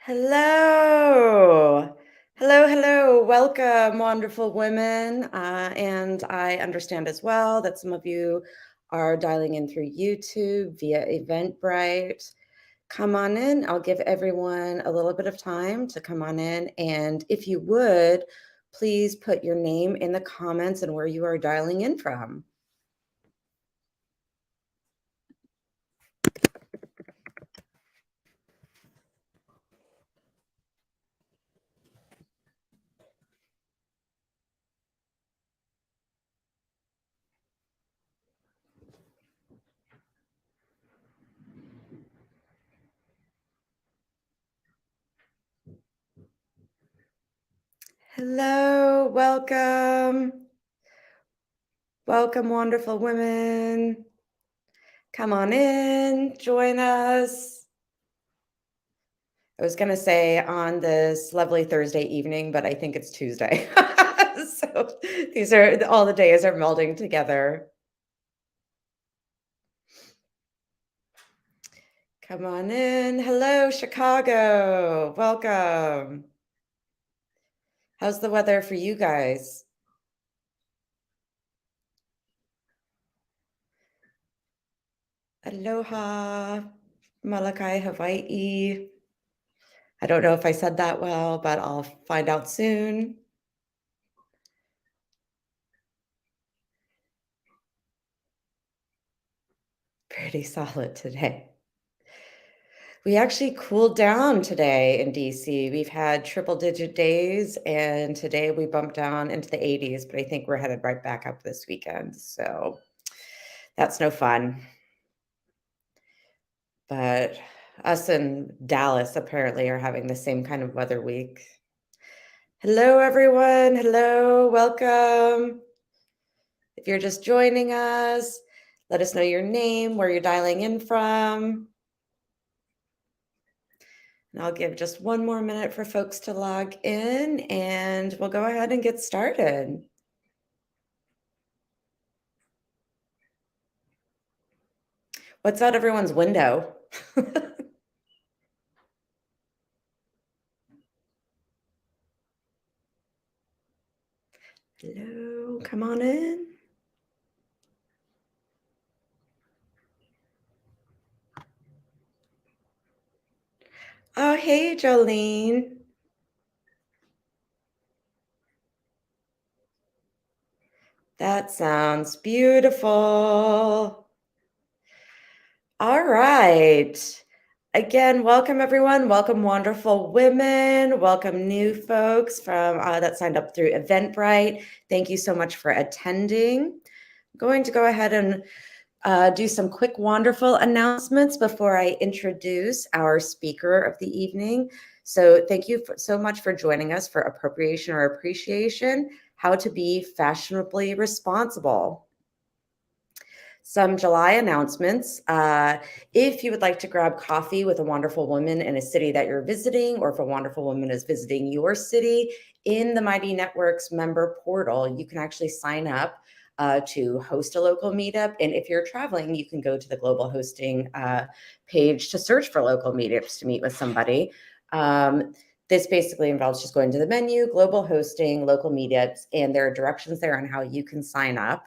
Hello. Hello, hello. Welcome, wonderful women. And I understand as well that some of you are dialing in through YouTube via Eventbrite. Come on in. I'll give everyone a little bit of time to come on in. And if you would, please put your name in the comments and where you are dialing in from. Hello, welcome. Welcome, wonderful women. Come on in, join us. I was going to say on this lovely Thursday evening, but I think it's Tuesday. So these are all the days are melding together. Come on in. Hello, Chicago. Welcome. How's the weather for you guys? Aloha, Molokai, Hawaii. I don't know if I said that well, but I'll find out soon. Pretty solid today. We actually cooled down today in DC. We've had triple digit days, and today we bumped down into the 80s, but I think we're headed right back up this weekend. So that's no fun. But us in Dallas apparently are having the same kind of weather week. Hello, everyone. Hello, welcome. If you're just joining us, let us know your name, where you're dialing in from. And I'll give just one more minute for folks to log in, and we'll go ahead and get started. What's out everyone's window? Hello, come on in. Oh, hey, Jolene. That sounds beautiful. All right. Again, welcome everyone. Welcome, wonderful women. Welcome new folks from that signed up through Eventbrite. Thank you so much for attending. I'm going to go ahead and do some quick, wonderful announcements before I introduce our speaker of the evening. So thank you so much for joining us for Appropriation or Appreciation, How to Be Fashionably Responsible. Some July announcements. If you would like to grab coffee with a wonderful woman in a city that you're visiting, or if a wonderful woman is visiting your city, in the Mighty Networks member portal, you can actually sign up to host a local meetup. And if you're traveling, you can go to the global hosting page to search for local meetups to meet with somebody. This basically involves just going to the menu, global hosting, local meetups, and there are directions there on how you can sign up.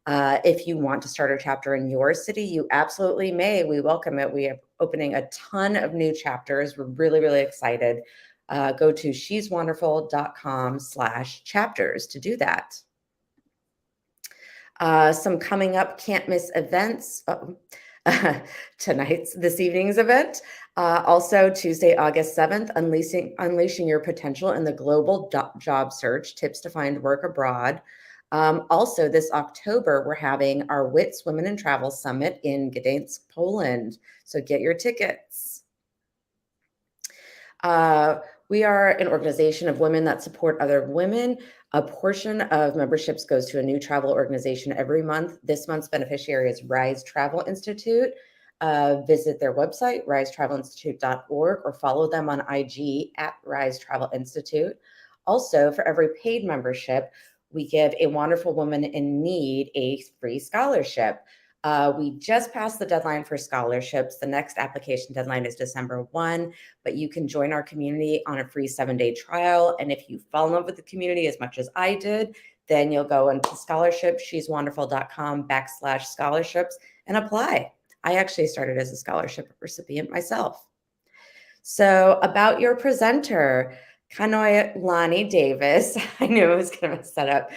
If you want to start a chapter in your city, you absolutely may. We welcome it. We are opening a ton of new chapters. We're really, really excited. Go to sheswonderful.com/chapters to do that. Some coming up can't miss events. This evening's event. Also Tuesday, August 7th, unleashing your potential in the global job search, tips to find work abroad. Also this October, we're having our WITS Women in Travel Summit in Gdańsk, Poland. So get your tickets. We are an organization of women that support other women. A portion of memberships goes to a new travel organization every month. This month's beneficiary is Rise Travel Institute. Visit their website, risetravelinstitute.org, or follow them on IG at Rise Travel Institute. Also, for every paid membership, we give a wonderful woman in need a free scholarship. We just passed the deadline for scholarships. The next application deadline is December 1, but you can join our community on a free 7-day trial. And if you fall in love with the community as much as I did, then you'll go into scholarship, sheswonderful.com/scholarships and apply. I actually started as a scholarship recipient myself. So about your presenter, Kanoilani Davis, I knew I was going to mess that up.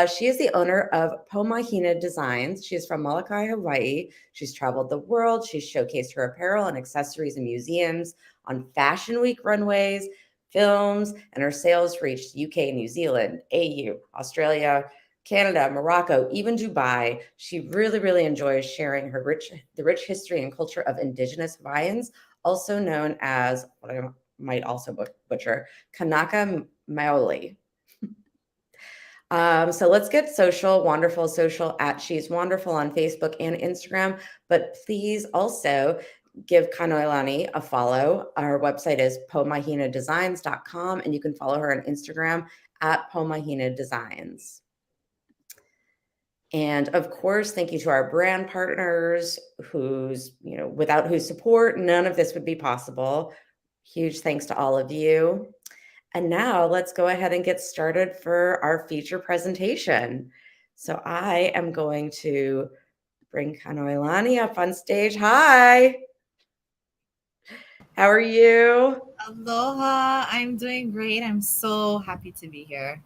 She is the owner of Pomahina Designs. She is from Molokai, Hawaii. She's traveled the world. She's showcased her apparel and accessories in museums, on Fashion Week runways, films, and her sales reached UK, New Zealand, AU, Australia, Canada, Morocco, even Dubai. She really, really enjoys sharing the rich history and culture of Indigenous Hawaiians, also known as, what I might also butcher, Kanaka Maoli. So let's get social, wonderful social at She's Wonderful on Facebook and Instagram. But please also give Kanoilani a follow. Our website is pomahinadesigns.com, and you can follow her on Instagram at Pomahina Designs. And of course, thank you to our brand partners without whose support, none of this would be possible. Huge thanks to all of you. And now let's go ahead and get started for our feature presentation. So I am going to bring Kanoilani up on stage. Hi. How are you? Aloha. I'm doing great. I'm so happy to be here.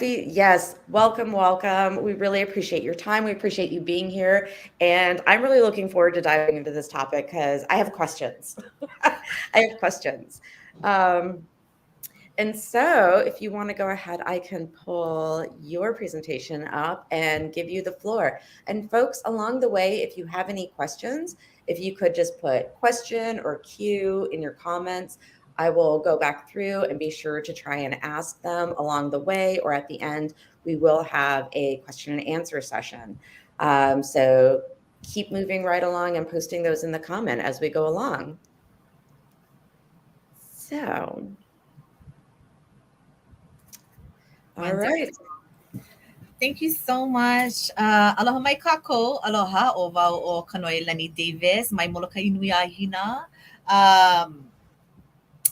Yes. Welcome, welcome. We really appreciate your time. We appreciate you being here. And I'm really looking forward to diving into this topic because I have questions. I have questions. And so if you want to go ahead, I can pull your presentation up and give you the floor. And folks, along the way, if you have any questions, if you could just put question or Q in your comments, I will go back through and be sure to try and ask them along the way, or at the end, we will have a question and answer session. So keep moving right along and posting those in the comment as we go along. So, all right. Thank you so much. Aloha mai kako. Aloha o wau o Kanoilani Davis. Mai Molokai nui a hina.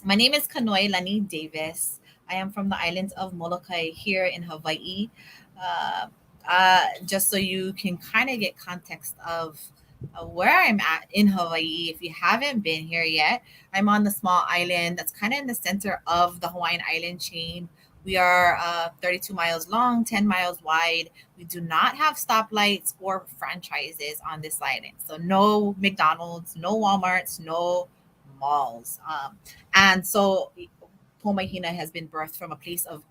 My name is Kanoilani Davis. I am from the islands of Molokai here in Hawaii. Just so you can kind of get context of where I'm at in Hawaii, if you haven't been here yet, I'm on the small island that's kind of in the center of the Hawaiian island chain. We are 32 miles long, 10 miles wide. We do not have stoplights or franchises on this island. So, no McDonald's, no Walmarts, no malls. And so, Pomahina has been birthed from a place of,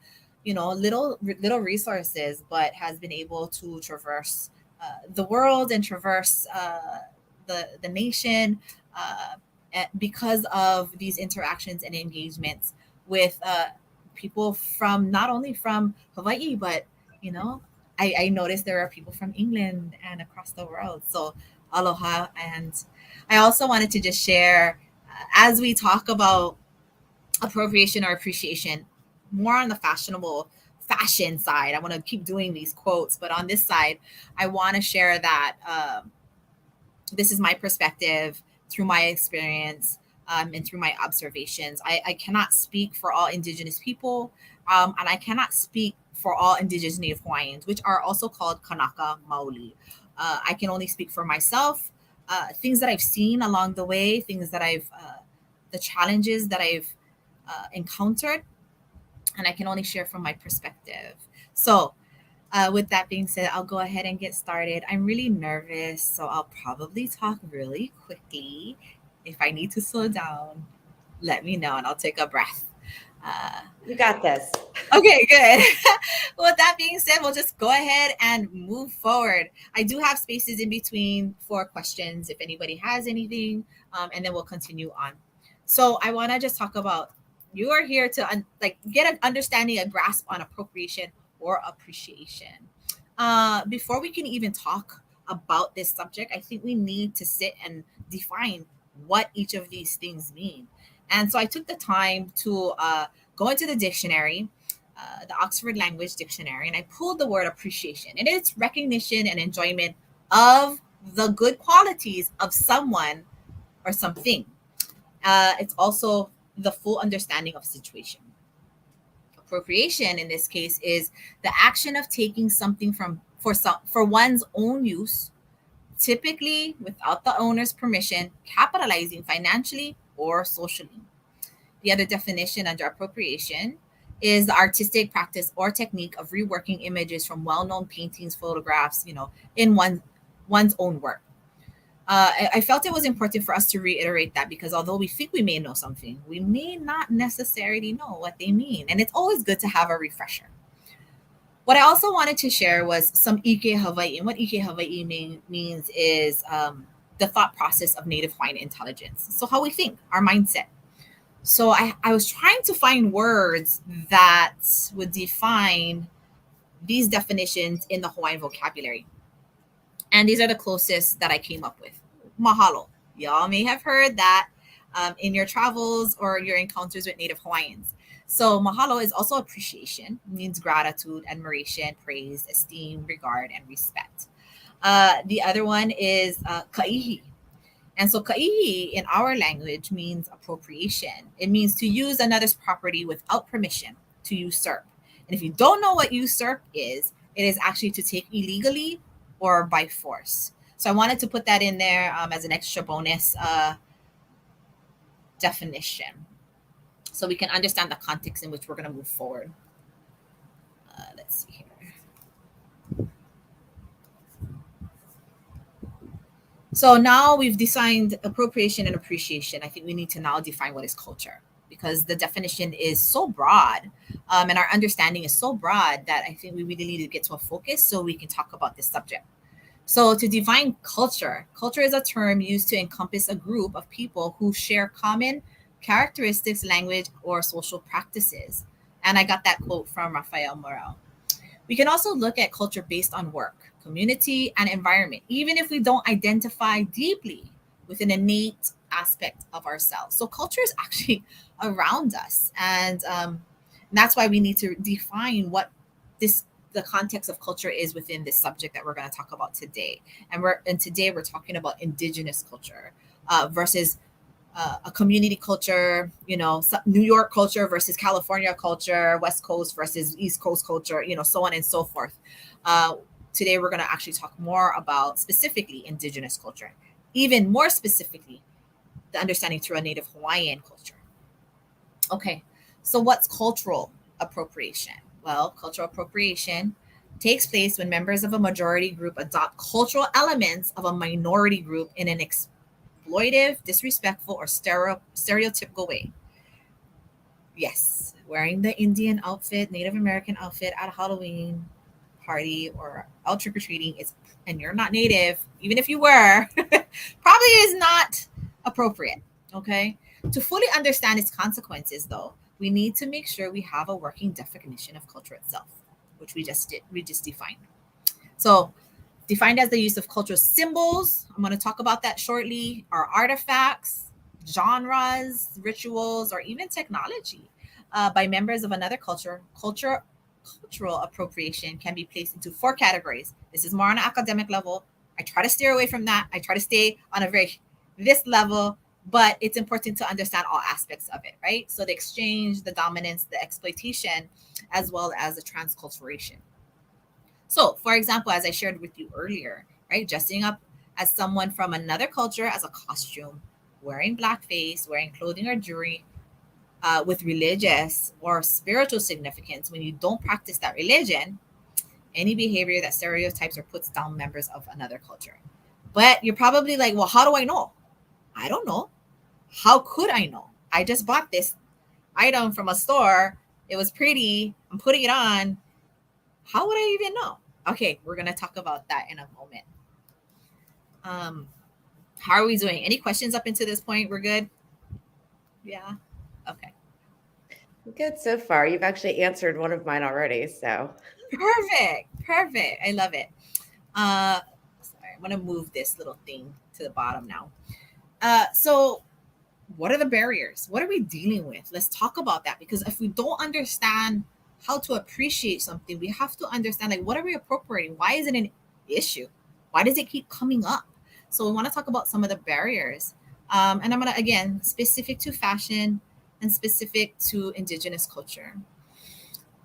little resources, but has been able to traverse the world and traverse the nation because of these interactions and engagements with people from not only from Hawaii, but I noticed there are people from England and across the world. So aloha, and I also wanted to just share as we talk about appropriation or appreciation, more on the fashionable fashion side. I want to keep doing these quotes, but on this side, I want to share that this is my perspective through my experience and through my observations. I cannot speak for all Indigenous people, and I cannot speak for all Indigenous Native Hawaiians, which are also called Kanaka Maoli. I can only speak for myself, things that I've seen along the way, the challenges that I've encountered, and I can only share from my perspective. So, with that being said, I'll go ahead and get started. I'm really nervous, so I'll probably talk really quickly. If I need to slow down, let me know and I'll take a breath. You got this. Okay, good. With that being said, we'll just go ahead and move forward. I do have spaces in between for questions if anybody has anything, and then we'll continue on. So I want to just talk about you are here to get an understanding, a grasp on appropriation or appreciation. Before we can even talk about this subject, I think we need to sit and define what each of these things mean. And so I took the time to go into the dictionary, the Oxford Language Dictionary, and I pulled the word appreciation. And it's recognition and enjoyment of the good qualities of someone or something. It's also the full understanding of situation. Appropriation in this case is the action of taking something for one's own use, typically without the owner's permission, capitalizing financially or socially. The other definition under appropriation is the artistic practice or technique of reworking images from well-known paintings, photographs, in one's own work. I felt it was important for us to reiterate that because although we think we may know something, we may not necessarily know what they mean. And it's always good to have a refresher. What I also wanted to share was some Ike Hawaii. And what Ike Hawaii means is the thought process of Native Hawaiian intelligence. So, how we think, our mindset. So, I was trying to find words that would define these definitions in the Hawaiian vocabulary. And these are the closest that I came up with. Mahalo. Y'all may have heard that in your travels or your encounters with Native Hawaiians. So mahalo is also appreciation, means gratitude, admiration, praise, esteem, regard, and respect. The other one is ka'ihi. And so ka'ihi in our language means appropriation. It means to use another's property without permission, to usurp. And if you don't know what usurp is, it is actually to take illegally or by force. So I wanted to put that in there as an extra bonus definition so we can understand the context in which we're going to move forward. Let's see here. So now we've defined appropriation and appreciation. I think we need to now define what is culture because the definition is so broad and our understanding is so broad that I think we really need to get to a focus so we can talk about this subject. So to define culture, culture is a term used to encompass a group of people who share common characteristics, language, or social practices. And I got that quote from Rafael Morel. We can also look at culture based on work, community, and environment, even if we don't identify deeply with an innate aspect of ourselves. So culture is actually around us. And that's why we need to define what the context of culture is within this subject that we're going to talk about today. And today we're talking about indigenous culture versus a community culture, New York culture versus California culture, West Coast versus East Coast culture, so on and so forth. Today we're going to actually talk more about specifically indigenous culture, even more specifically, the understanding through a Native Hawaiian culture. Okay, so what's cultural appropriation? Well, cultural appropriation takes place when members of a majority group adopt cultural elements of a minority group in an exploitive, disrespectful, or stereotypical way. Yes, wearing the Indian outfit, Native American outfit at a Halloween party or out trick-or-treating and you're not Native, even if you were, probably is not appropriate. Okay. To fully understand its consequences, though, we need to make sure we have a working definition of culture itself, which we just defined. So, defined as the use of cultural symbols, I'm going to talk about that shortly, are artifacts, genres, rituals, or even technology by members of another culture. Cultural appropriation can be placed into 4 categories. This is more on an academic level. I try to steer away from that. I try to stay on this level, but it's important to understand all aspects of it, right? So the exchange, the dominance, the exploitation, as well as the transculturation. So, for example, as I shared with you earlier, right, dressing up as someone from another culture as a costume, wearing blackface, wearing clothing or jewelry with religious or spiritual significance when you don't practice that religion, any behavior that stereotypes or puts down members of another culture. But you're probably like, well, how do I know? I don't know. How could I know? I just bought this item from a store. It was pretty. I'm putting it on. How would I even know? Okay, we're going to talk about that in a moment. How are we doing? Any questions up until this point? We're good? Yeah? Okay. Good so far. You've actually answered one of mine already, so. Perfect. I love it. Sorry, I'm going to move this little thing to the bottom now. So what are the barriers? What are we dealing with? Let's talk about that because if we don't understand how to appreciate something, we have to understand, like, what are we appropriating? Why is it an issue? Why does it keep coming up? So we want to talk about some of the barriers. And I'm going to, again, specific to fashion and specific to Indigenous culture.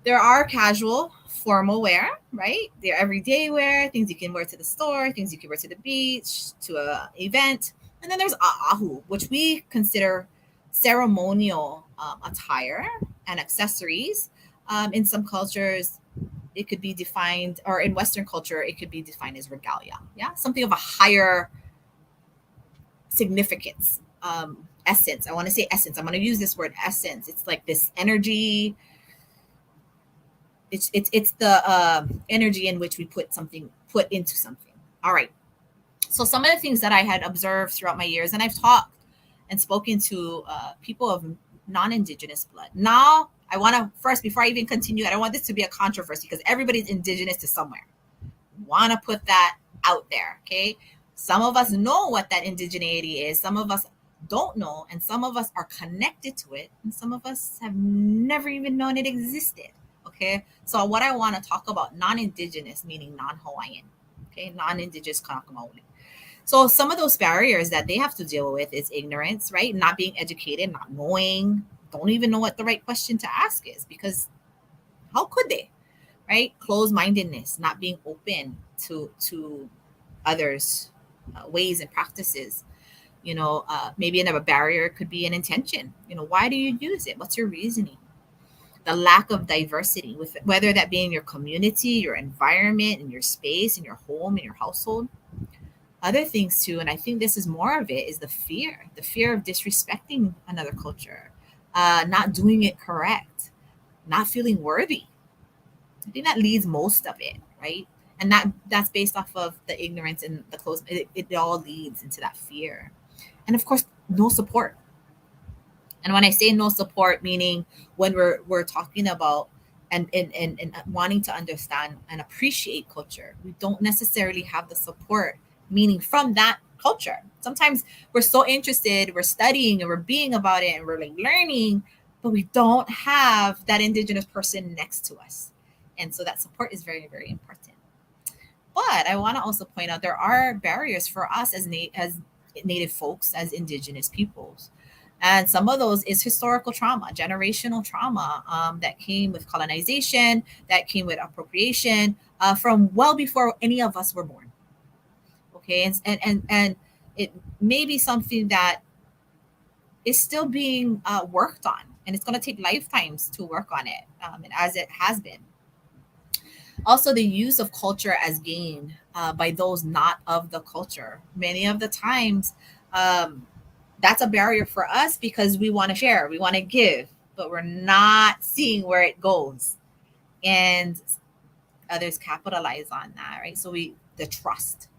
There are casual, formal wear, right? They're everyday wear, things you can wear to the store, things you can wear to the beach, to a event. And then there's a'ahu, which we consider ceremonial attire and accessories. In some cultures, it could be defined, or in Western culture, it could be defined as regalia. Yeah, something of a higher significance, essence. I want to say essence. I'm going to use this word essence. It's like this energy. It's the energy in which we put into something. All right. So some of the things that I had observed throughout my years, and I've talked and spoken to people of non-Indigenous blood. Now, I want to first, before I even continue, I don't want this to be a controversy because everybody's Indigenous to somewhere. Want to put that out there, okay? Some of us know what that indigeneity is. Some of us don't know, and some of us are connected to it, and some of us have never even known it existed. Okay, so what I want to talk about, non-Indigenous meaning non-Hawaiian, okay, non-Indigenous Kanakamo'oli. So some of those barriers that they have to deal with is ignorance, right? Not being educated, not knowing, don't even know what the right question to ask is, because how could they, right? Closed-mindedness, not being open to others' ways and practices. Maybe another barrier could be an intention. Why do you use it? What's your reasoning? The lack of diversity, with whether that be in your community, your environment, in your space, in your home, in your household. Other things too, and I think this is more of it, is the fear of disrespecting another culture, not doing it correct, not feeling worthy. I think that leads most of it, right? And that's based off of the ignorance and the close. It all leads into that fear, and of course, no support. And when I say no support, meaning when we're talking about and wanting to understand and appreciate culture, we don't necessarily have the support, meaning from that culture. Sometimes we're so interested, we're studying and we're being about it and we're like learning, but we don't have that Indigenous person next to us. And so that support is very, very important. But I want to also point out there are barriers for us as Native folks, as Indigenous peoples. And some of those is historical trauma, generational trauma, that came with colonization, that came with appropriation, from well before any of us were born. Okay, and it may be something that is still being worked on, and it's going to take lifetimes to work on it, and as it has been. Also, the use of culture as gain by those not of the culture. Many of the times, that's a barrier for us because we want to share, we want to give, but we're not seeing where it goes. And others capitalize on that, right? So the trust.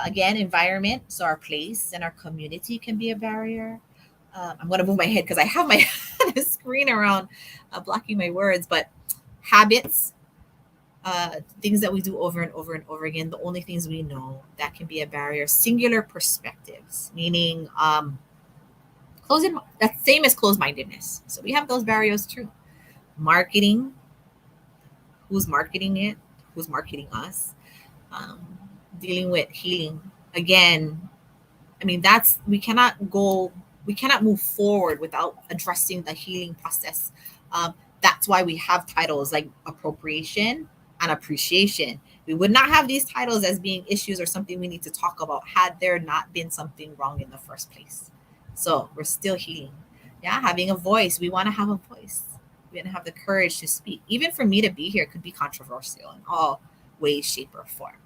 Again, environment. So our place and our community can be a barrier. I'm going to move my head because I have my screen around blocking my words, but habits, things that we do over and over and over again, the only things we know, that can be a barrier. Singular perspectives, meaning that's same as closed-mindedness. So we have those barriers too. Marketing, who's marketing it, who's marketing us, dealing with healing. Again, I mean, we cannot move forward without addressing the healing process. That's why we have titles like appropriation and appreciation. We would not have these titles as being issues or something we need to talk about had there not been something wrong in the first place. So we're still healing. Yeah, having a voice. We want to have a voice. We want to have the courage to speak. Even for me to be here could be controversial in all ways, shape, or form.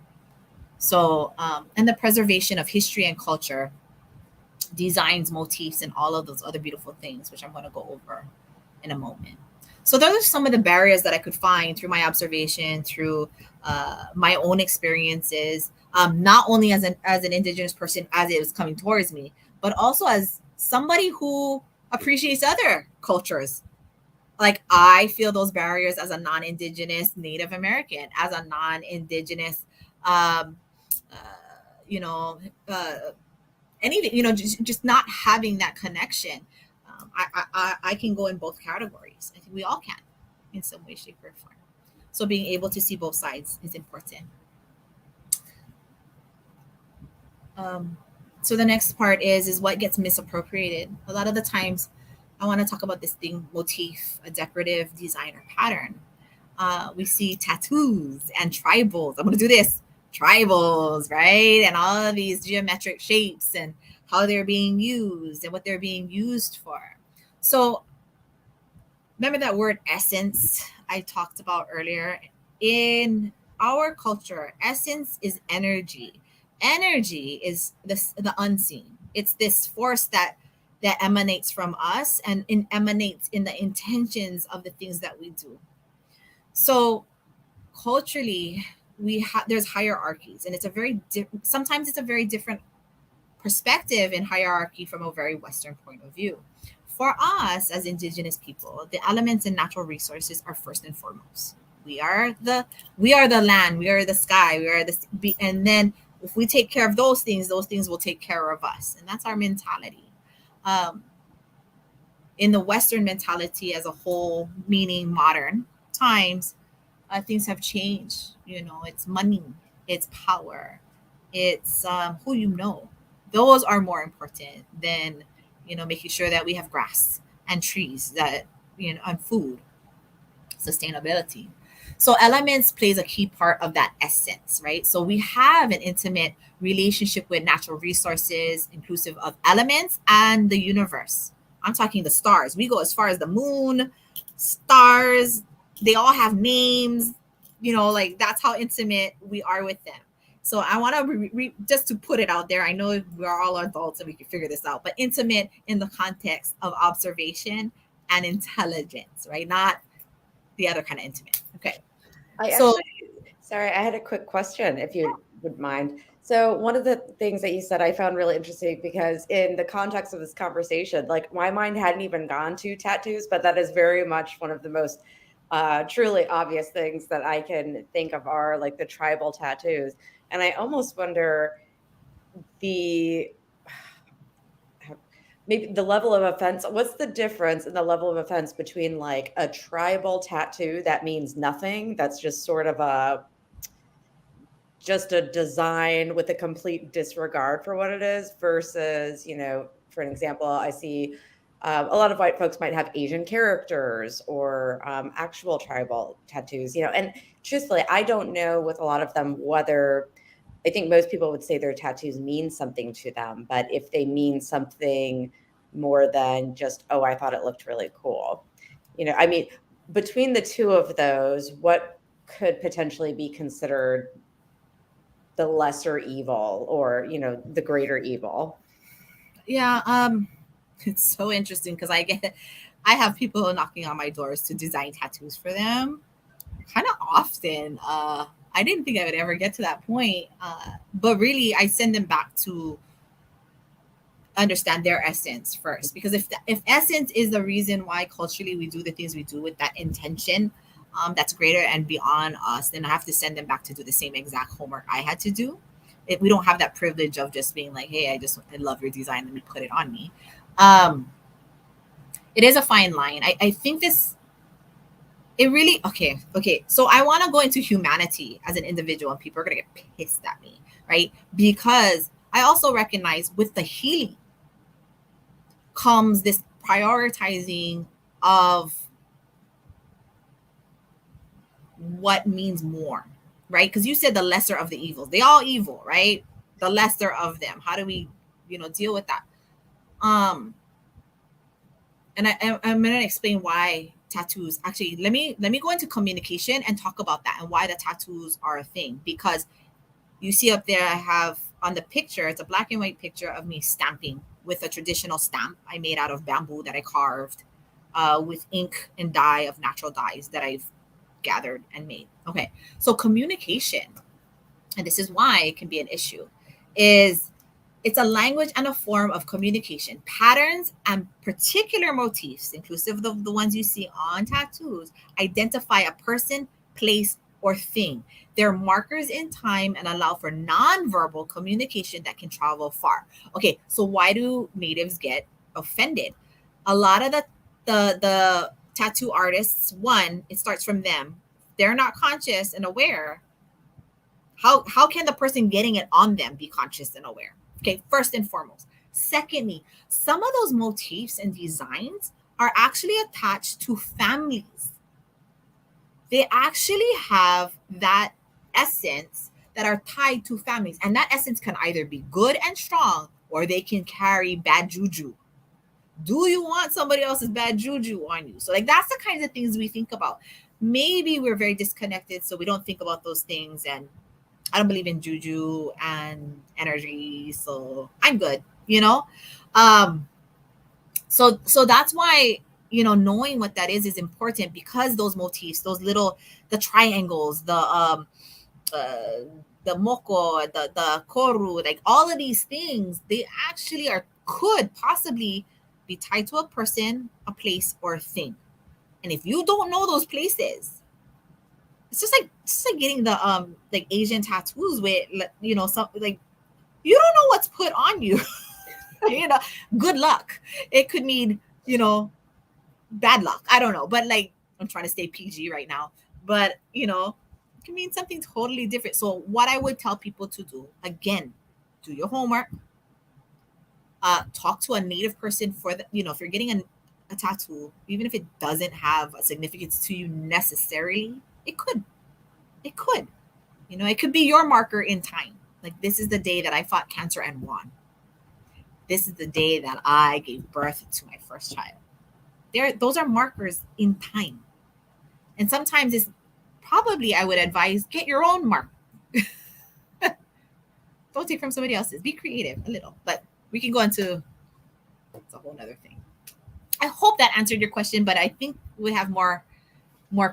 So, and the preservation of history and culture, designs, motifs, and all of those other beautiful things, which I'm going to go over in a moment. So those are some of the barriers that I could find through my observation, through my own experiences, not only as an Indigenous person as it was coming towards me, but also as somebody who appreciates other cultures. Like I feel those barriers as a non-Indigenous Native American, as a non-Indigenous, um, uh, you know, uh, anything, just not having that connection. I can go in both categories. I think we all can. in some way, shape, or form. So being able to see both sides is important. Um, so the next part is what gets misappropriated. A lot of the times, I want to talk about this thing: motif, a decorative design or pattern. We see tattoos and tribals. I'm going to do this: tribals, right? And all of these geometric shapes and how they're being used and what they're being used for. So remember that word essence I talked about earlier? In our culture, essence is energy. Energy is the unseen. It's this force that emanates from us and emanates in the intentions of the things that we do. So culturally, there's hierarchies, and it's a sometimes it's a very different perspective in hierarchy from a very Western point of view. For us as Indigenous people, the elements and natural resources are first and foremost. We are the land, we are the sky, we are and then if we take care of those things will take care of us, and that's our mentality. Um, in the Western mentality as a whole, meaning modern times, things have changed. It's money, it's power, it's who you know. Those are more important than making sure that we have grass and trees that and food, sustainability. So elements plays a key part of that essence, right? So we have an intimate relationship with natural resources, inclusive of elements and the universe. I'm talking the stars. We go as far as the moon, stars. They all have names. Like that's how intimate we are with them. So I want to just to put it out there. I know we're all adults and we can figure this out, but intimate in the context of observation and intelligence, right? Not the other kind of intimate. Okay. I So actually, sorry, I had a quick question if you would mind. So, one of the things that you said I found really interesting because in the context of this conversation, like my mind hadn't even gone to tattoos, but that is very much one of the most truly obvious things that I can think of are like the tribal tattoos. And I almost wonder the maybe the level of offense. What's the difference in the level of offense between like a tribal tattoo that means nothing, that's just a design with a complete disregard for what it is versus, for an example, I see a lot of white folks might have Asian characters or actual tribal tattoos, and truthfully, I don't know with a lot of them whether I think most people would say their tattoos mean something to them, but if they mean something more than just, oh, I thought it looked really cool. I mean, between the two of those, what could potentially be considered the lesser evil or, the greater evil? yeah, it's so interesting because I have people knocking on my doors to design tattoos for them kind of often. I didn't think I would ever get to that point, but really, I send them back to understand their essence first, because if essence is the reason why culturally we do the things we do with that intention, that's greater and beyond us, then I have to send them back to do the same exact homework I had to do. We don't have that privilege of just being like, hey, I love your design, let me put it on me. um it is a fine line. I think this it really okay, so I want to go into humanity as an individual, and people are going to get pissed at me, right? Because I also recognize with the healing comes this prioritizing of what means more, right? Because you said the lesser of the evils. They all evil, right? The lesser of them. How do we, deal with that? Um, and I'm gonna explain why tattoos. Actually, let me go into communication and talk about that and why the tattoos are a thing. Because you see up there, I have on the picture, it's a black and white picture of me stamping with a traditional stamp I made out of bamboo that I carved with ink and dye of natural dyes that I've gathered and made. Okay, so communication, and this is why it can be an issue, is it's a language and a form of communication. Patterns and particular motifs, inclusive of the ones you see on tattoos, identify a person, place, or thing. They're markers in time and allow for nonverbal communication that can travel far. Okay, so why do natives get offended? A lot of the tattoo artists, one, it starts from them. They're not conscious and aware. How can the person getting it on them be conscious and aware? Okay, first and foremost. Secondly, some of those motifs and designs are actually attached to families. They actually have that essence that are tied to families. And that essence can either be good and strong or they can carry bad juju. Do you want somebody else's bad juju on you? So, like, that's the kinds of things we think about. Maybe we're very disconnected, so we don't think about those things. And I don't believe in juju and energy, so I'm good, you know? Um, so that's why, knowing what that is important, because those motifs, those little, the triangles, uh, the moko, the koru, like all of these things, they actually are, could possibly be tied to a person, a place, or a thing. And if you don't know those places, it's just like getting the like Asian tattoos with, some, like, you don't know what's put on you. you know Good luck. It could mean, bad luck. I don't know, but, like, I'm trying to stay PG right now, but, it can mean something totally different. So what I would tell people to do, again, do your homework. Talk to a native person for the, if you're getting a tattoo, even if it doesn't have a significance to you necessarily, it could it could be your marker in time. Like, this is the day that I fought cancer and won. This is the day that I gave birth to my first child. Those are markers in time. And sometimes it's probably, I would advise, get your own mark. Don't take from somebody else's. Be creative a little, but we can go into, it's a whole other thing. I hope that answered your question, but I think we have more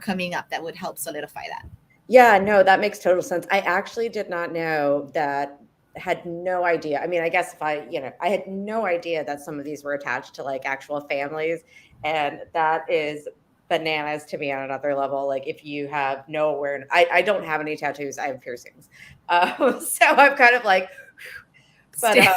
coming up that would help solidify that. Yeah, no, that makes total sense. I actually did not know that, had no idea. I mean, I guess if I had no idea that some of these were attached to like actual families. And that is bananas to me on another level. Like, if you have no awareness, I don't have any tattoos, I have piercings. So I'm kind of like, but Stay.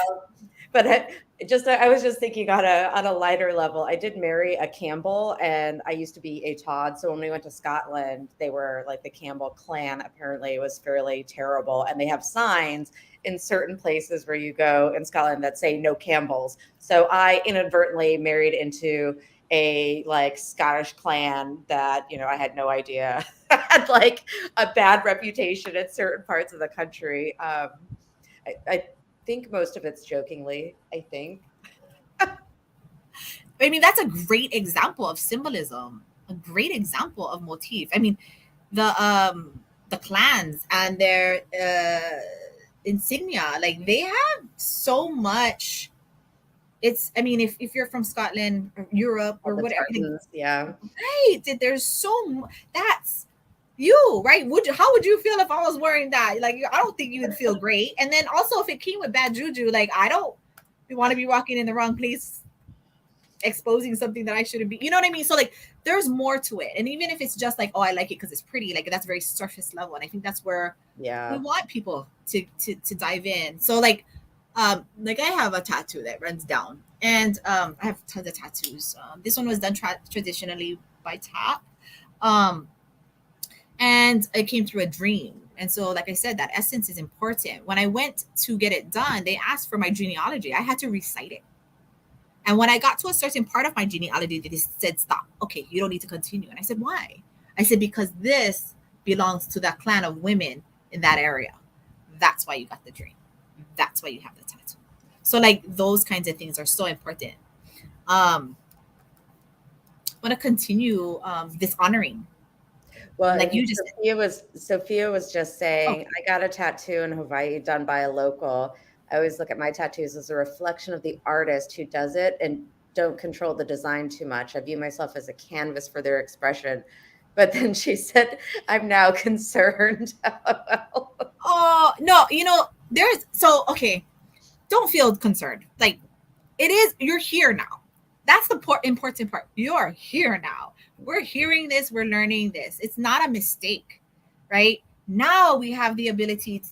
but I was just thinking on a lighter level. I did marry a Campbell, and I used to be a Todd. So when we went to Scotland, they were like, the Campbell clan apparently was fairly terrible, and they have signs in certain places where you go in Scotland that say no Campbells. So I inadvertently married into a like Scottish clan that I had no idea had like a bad reputation in certain parts of the country. I think most of it's jokingly, I think. I mean, that's a great example of symbolism, a great example of motif. I mean, the clans and their insignia, like, they have so much. It's, I mean, if you're from Scotland or Europe All or the whatever, like, tartans, yeah. right, there's that's you, right? How would you feel if I was wearing that? Like, I don't think you would feel great. And then also, if it came with bad juju, like, I don't want to be walking in the wrong place, exposing something that I shouldn't be. You know what I mean? So, like, there's more to it. And even if it's just like, oh, I like it because it's pretty, like, that's very surface level. And I think that's where we Yeah. want people to dive in. So, like, I have a tattoo that runs down, and I have tons of tattoos. This one was done traditionally by tap, um, and it came through a dream. And so, like I said, that essence is important. When I went to get it done, they asked for my genealogy. I had to recite it. And when I got to a certain part of my genealogy, they said, stop. Okay, you don't need to continue. And I said, why? I said, because this belongs to that clan of women in that area. That's why you got the dream. That's why you have the tattoo. So, like, those kinds of things are so important. I want to continue this honoring. Well, Like and you just said. Sophia was just saying, Okay. I got a tattoo in Hawaii done by a local. I always look at my tattoos as a reflection of the artist who does it, and don't control the design too much. I view myself as a canvas for their expression. But then she said, I'm now concerned. Oh, no, okay, don't feel concerned. Like, it is, you're here now. That's the important part. You're here now. We're hearing this, we're learning this. It's not a mistake, right? Now we have the ability to,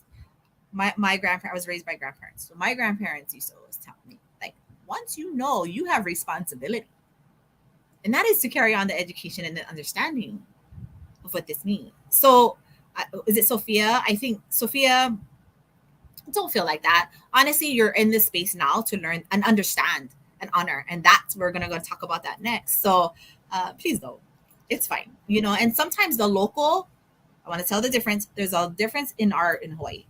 my grandparents, I was raised by grandparents. So my grandparents used to always tell me, like, once you know, you have responsibility. And that is to carry on the education and the understanding of what this means. So, is it Sophia? I think Sophia, don't feel like that. Honestly, you're in this space now to learn and understand and honor. And that's, we're going to go talk about that next. So please don't. It's fine. And sometimes the local, I want to tell the difference. There's a difference in art in Hawaii.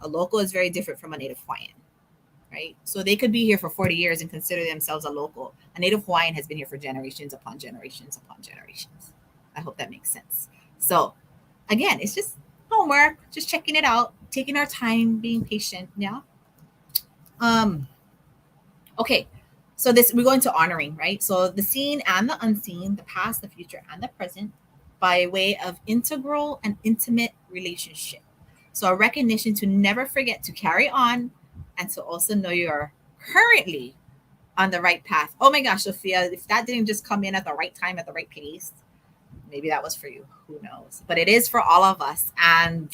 A local is very different from a native Hawaiian, right? So they could be here for 40 years and consider themselves a local. A native Hawaiian has been here for generations upon generations upon generations. I hope that makes sense. So again, it's just homework, just checking it out, taking our time, being patient. Yeah. Okay. So this, we're going to honoring, right? So the seen and the unseen, the past, the future, and the present, by way of integral and intimate relationship. So a recognition to never forget to carry on, and to also know you're currently on the right path. Oh my gosh, Sophia, if that didn't just come in at the right time, at the right pace, maybe that was for you. Who knows? But it is for all of us. And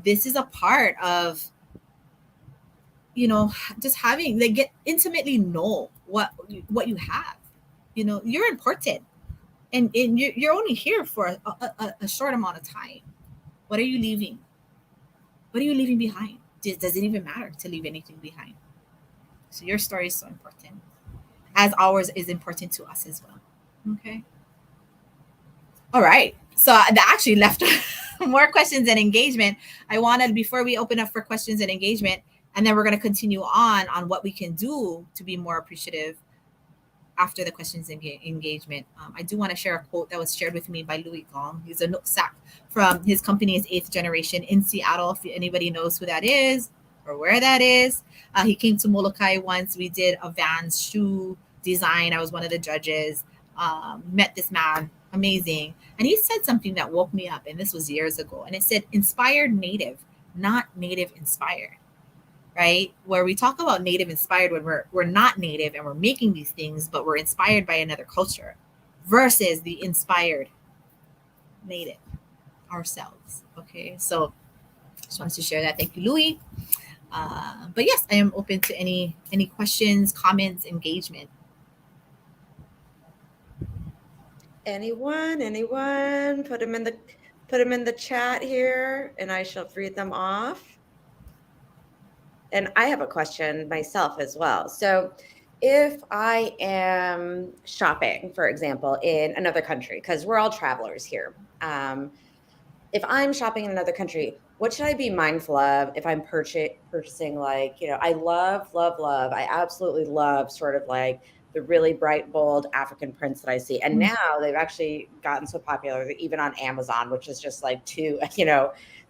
this is a part of just having, they get intimately know what you have. You're important, and you're only here for a short amount of time. What are you leaving? What are you leaving behind? Does it even matter to leave anything behind? So your story is so important, as ours is important to us as well. Okay. All right. So that actually left more questions and engagement. I wanted, before we open up for questions and engagement, and then we're going to continue on what we can do to be more appreciative after the questions and engagement. I do want to share a quote that was shared with me by Louis Gong. He's a Nooksack from his company is 8th Generation in Seattle. If anybody knows who that is or where that is. He came to Molokai once. We did a Vans shoe design. I was one of the judges. Met this man, amazing. And he said something that woke me up, and this was years ago. And it said, inspired native, not native inspired. Right? Where we talk about native inspired when we're not native and we're making these things, but we're inspired by another culture, versus the inspired native ourselves. Okay, so just wanted to share that. Thank you, Louis. But yes, I am open to any questions, comments, engagement. Anyone? Put them in the chat here, and I shall read them off. And I have a question myself as well. So if I am shopping, for example, in another country, because we're all travelers here, if I'm shopping in another country, what should I be mindful of if I'm purchasing, like, I love, I absolutely love sort of like the really bright, bold African prints that I see. And now they've actually gotten so popular that even on Amazon, which is just like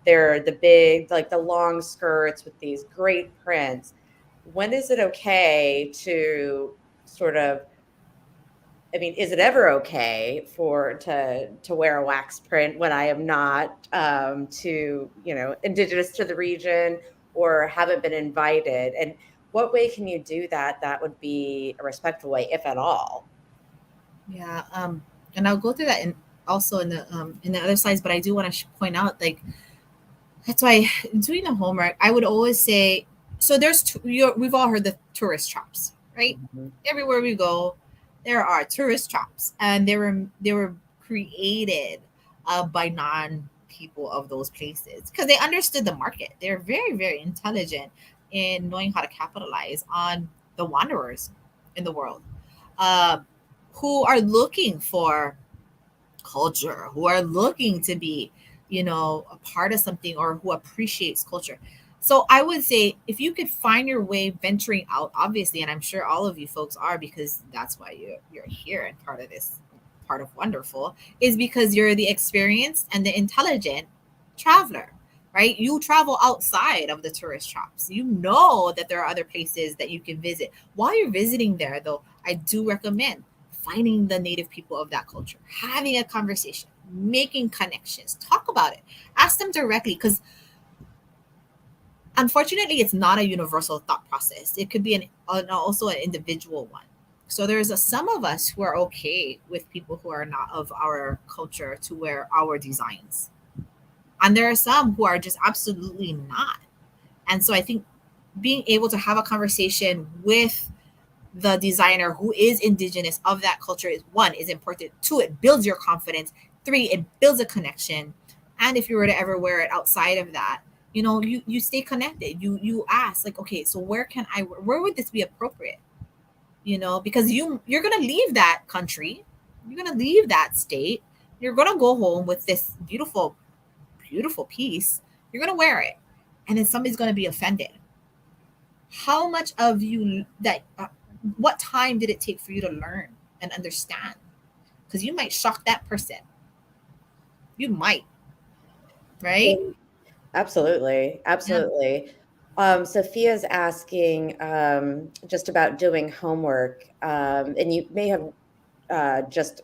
they're the big, like the long skirts with these great prints. When is it okay to sort of, is it ever okay to wear a wax print when I am not indigenous to the region or haven't been invited? And what way can you do that would be a respectful way, if at all? Yeah, and I'll go through that also in the other slides, but I do want to point out, like, that's why doing the homework, I would always say, so we've all heard the tourist traps, right? Mm-hmm. Everywhere we go, there are tourist traps, and they were created by non-people of those places because they understood the market. They're very, very intelligent in knowing how to capitalize on the wanderers in the world, who are looking for culture, who are looking to be, a part of something, or who appreciates culture. So I would say, if you could find your way venturing out, obviously, and I'm sure all of you folks are, because that's why you're here, and part of this, part of Wonderful, is because you're the experienced and the intelligent traveler, right? You travel outside of the tourist traps. You know that there are other places that you can visit. While you're visiting there, though, I do recommend finding the native people of that culture, having a conversation, making connections, talk about it, ask them directly, because unfortunately, it's not a universal thought process. It could be also an individual one. So there's some of us who are okay with people who are not of our culture to wear our designs. And there are some who are just absolutely not. And so I think being able to have a conversation with the designer who is indigenous of that culture is, one, is important. Two, it builds your confidence. Three, it builds a connection. And if you were to ever wear it outside of that, you stay connected. You ask, like, okay, so where would this be appropriate? Because you're gonna leave that country, you're gonna leave that state, you're gonna go home with this beautiful, beautiful piece. You're gonna wear it, and then somebody's gonna be offended. How much of you that what time did it take for you to learn and understand? Because you might shock that person. You might, right? Absolutely, Yeah. absolutely. Sophia's asking just about doing homework, and you may have just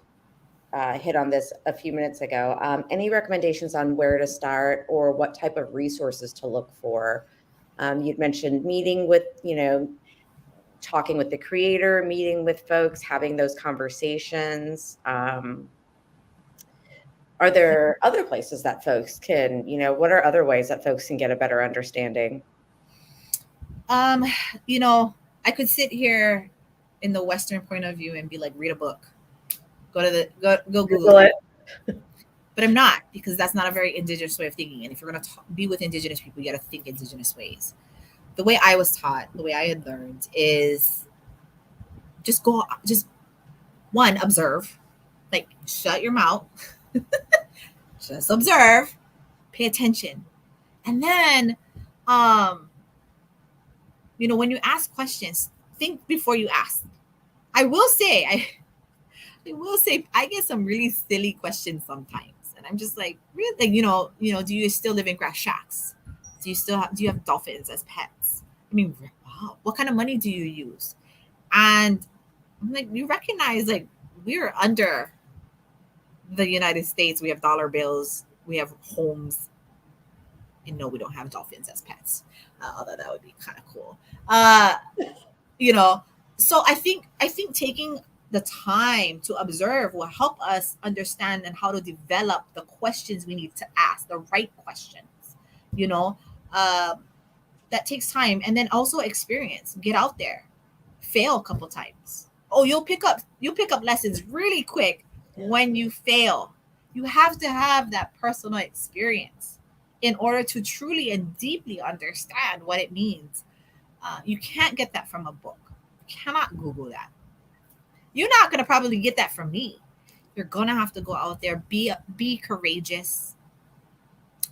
hit on this a few minutes ago. Any recommendations on where to start or what type of resources to look for? You'd mentioned meeting with, talking with the creator, meeting with folks, having those conversations. Are there other places that folks can, what are other ways that folks can get a better understanding? Um, you know, I could sit here in the Western point of view and be like, read a book, go Google Google it. it. But I'm not, because that's not a very indigenous way of thinking. And if you're going to be with indigenous people, you got to think indigenous ways. The way I was taught, the way I had learned is just one, observe, like shut your mouth, just observe, pay attention. And then, um, when you ask questions, think before you ask. I will say, I will say, I get some really silly questions sometimes, and I'm just like, really, like, do you still live in grass shacks? Do you have dolphins as pets? I mean, wow, what kind of money do you use? And I'm like, you recognize, like, we're under the United States. We have dollar bills. We have homes. And no, we don't have dolphins as pets. Although that would be kind of cool. Uh, you know, so I think taking the time to observe will help us understand and how to develop the questions we need to ask, the right questions. You know, uh, that takes time, and then also experience. Get out there, fail a couple times. Oh, you'll pick up lessons really quick Yeah. when you fail. You have to have that personal experience in order to truly and deeply understand what it means. You can't get that from a book. You cannot Google that. You're not gonna probably get that from me. You're gonna have to go out there, be courageous.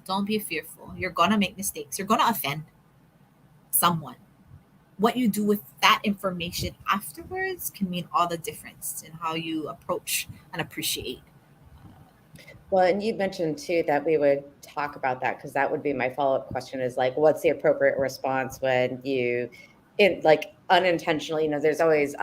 Don't be fearful. You're gonna make mistakes. You're gonna offend someone. What you do with that information afterwards can mean all the difference in how you approach and appreciate. Well, and you mentioned too that we would talk about that because that would be my follow-up question is like, what's the appropriate response when like unintentionally, there's always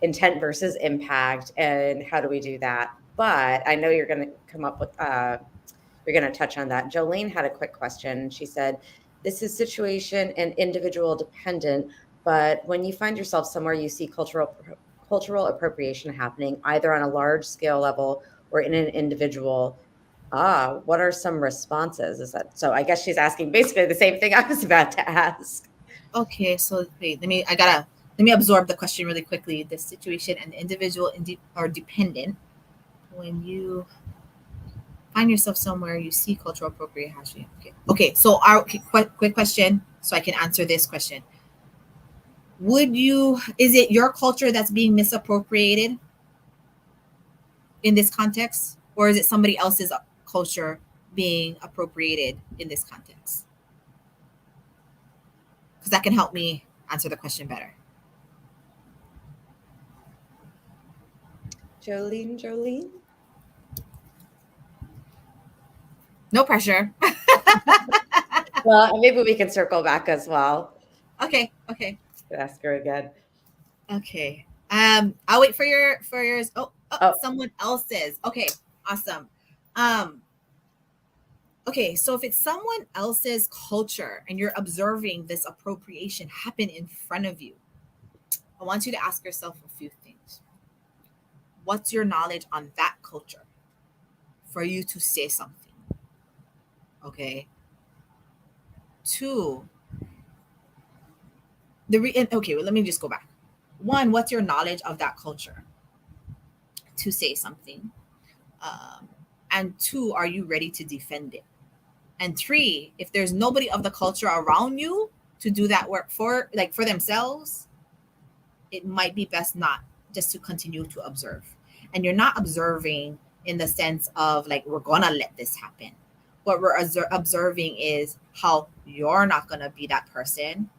intent versus impact, and how do we do that? But I know you're going to come up with, you're going to touch on that. Jolene had a quick question. She said, this is situation and individual dependent, but when you find yourself somewhere you see cultural appropriation happening either on a large scale level or in an individual, what are some responses? Is that so? I guess she's asking basically the same thing I was about to ask. Okay, so wait, let me absorb the question really quickly. The situation and individual or dependent. When you find yourself somewhere, you see cultural appropriation. Okay. So our quick question, so I can answer this question. Is it your culture that's being misappropriated in this context, or is it somebody else's culture being appropriated in this context? Because that can help me answer the question better. Jolene. No pressure. Well, maybe we can circle back as well. Okay. Ask her again. Okay. I'll wait for yours. Oh, Oh, someone else's. Okay, awesome. Um, okay, so if it's someone else's culture and you're observing this appropriation happen in front of you, I want you to ask yourself a few things. What's your knowledge on that culture for you to say something? Okay. Two, okay, well, let me just go back. one, what's your knowledge of that culture to say something? Um, and two, are you ready to defend it? And three, if there's nobody of the culture around you to do that work for, like for themselves, it might be best not, just to continue to observe. And you're not observing in the sense of like, we're gonna let this happen. What we're observing is how you're not gonna be that person,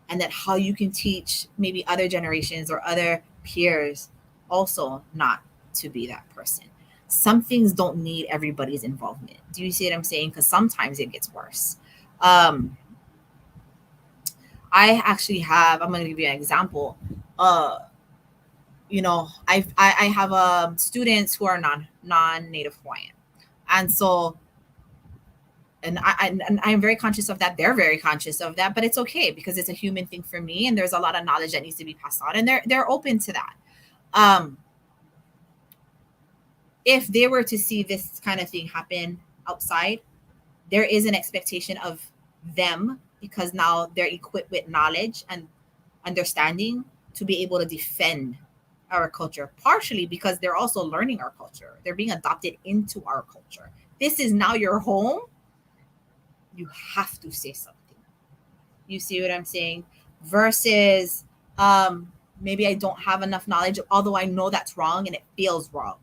and then how you can teach maybe other generations or other peers also not to be that person. Some things don't need everybody's involvement. Do you see what I'm saying? Because sometimes it gets worse. um I actually have, I'm going to give you an example. uh I have students who are non-native Hawaiian, and so, and I'm very conscious of that. They're very conscious of that, but it's okay because it's a human thing for me, and there's a lot of knowledge that needs to be passed on, and they're open to that. Um, if they were to see this kind of thing happen outside, there is an expectation of them, because now they're equipped with knowledge and understanding to be able to defend our culture, partially because they're also learning our culture. They're being adopted into our culture. This is now your home. You have to say something. You see what I'm saying? Versus, maybe I don't have enough knowledge, although I know that's wrong and it feels wrong.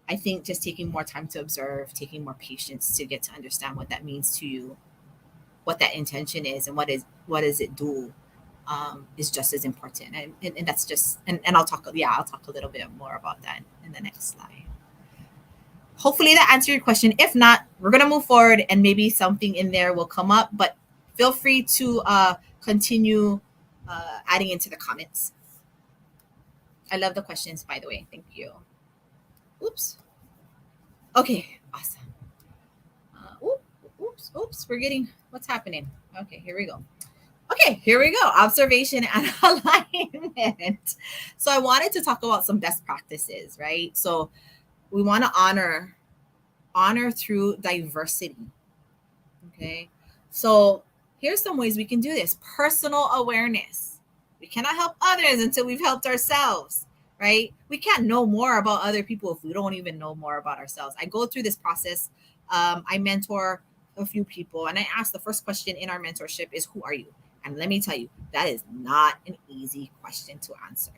I think just taking more time to observe, taking more patience to get to understand what that means to you, what that intention is, and what does it do, is just as important. And that's just, and I'll talk a little bit more about that in the next slide. Hopefully that answered your question. If not, we're going to move forward and maybe something in there will come up, but feel free to continue adding into the comments. I love the questions, by the way. Thank you. Oops. Okay, awesome. Oops, we're getting, what's happening? Okay, here we go. Okay, here we go. Observation and alignment. So I wanted to talk about some best practices, right? So we want to honor through diversity. Okay. So here's some ways we can do this. Personal awareness. We cannot help others until we've helped ourselves, right? We can't know more about other people if we don't even know more about ourselves. I go through this process. I mentor a few people, and I ask, the first question in our mentorship is, who are you? And let me tell you, that is not an easy question to answer.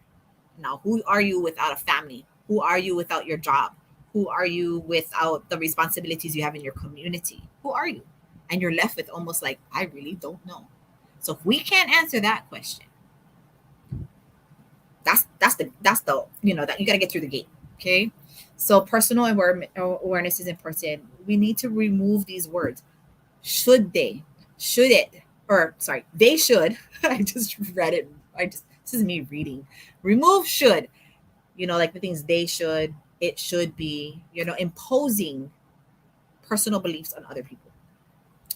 Now, who are you without a family? Who are you without your job? Who are you without the responsibilities you have in your community? Who are you? And you're left with almost like, I really don't know. So if we can't answer that question, that's the that you got to get through the gate. Okay. So personal awareness is important. We need to remove these words. Should they? Should it? Or sorry, they should. I just read it. This is me reading. Remove should. Like the things they should, it should be, imposing personal beliefs on other people.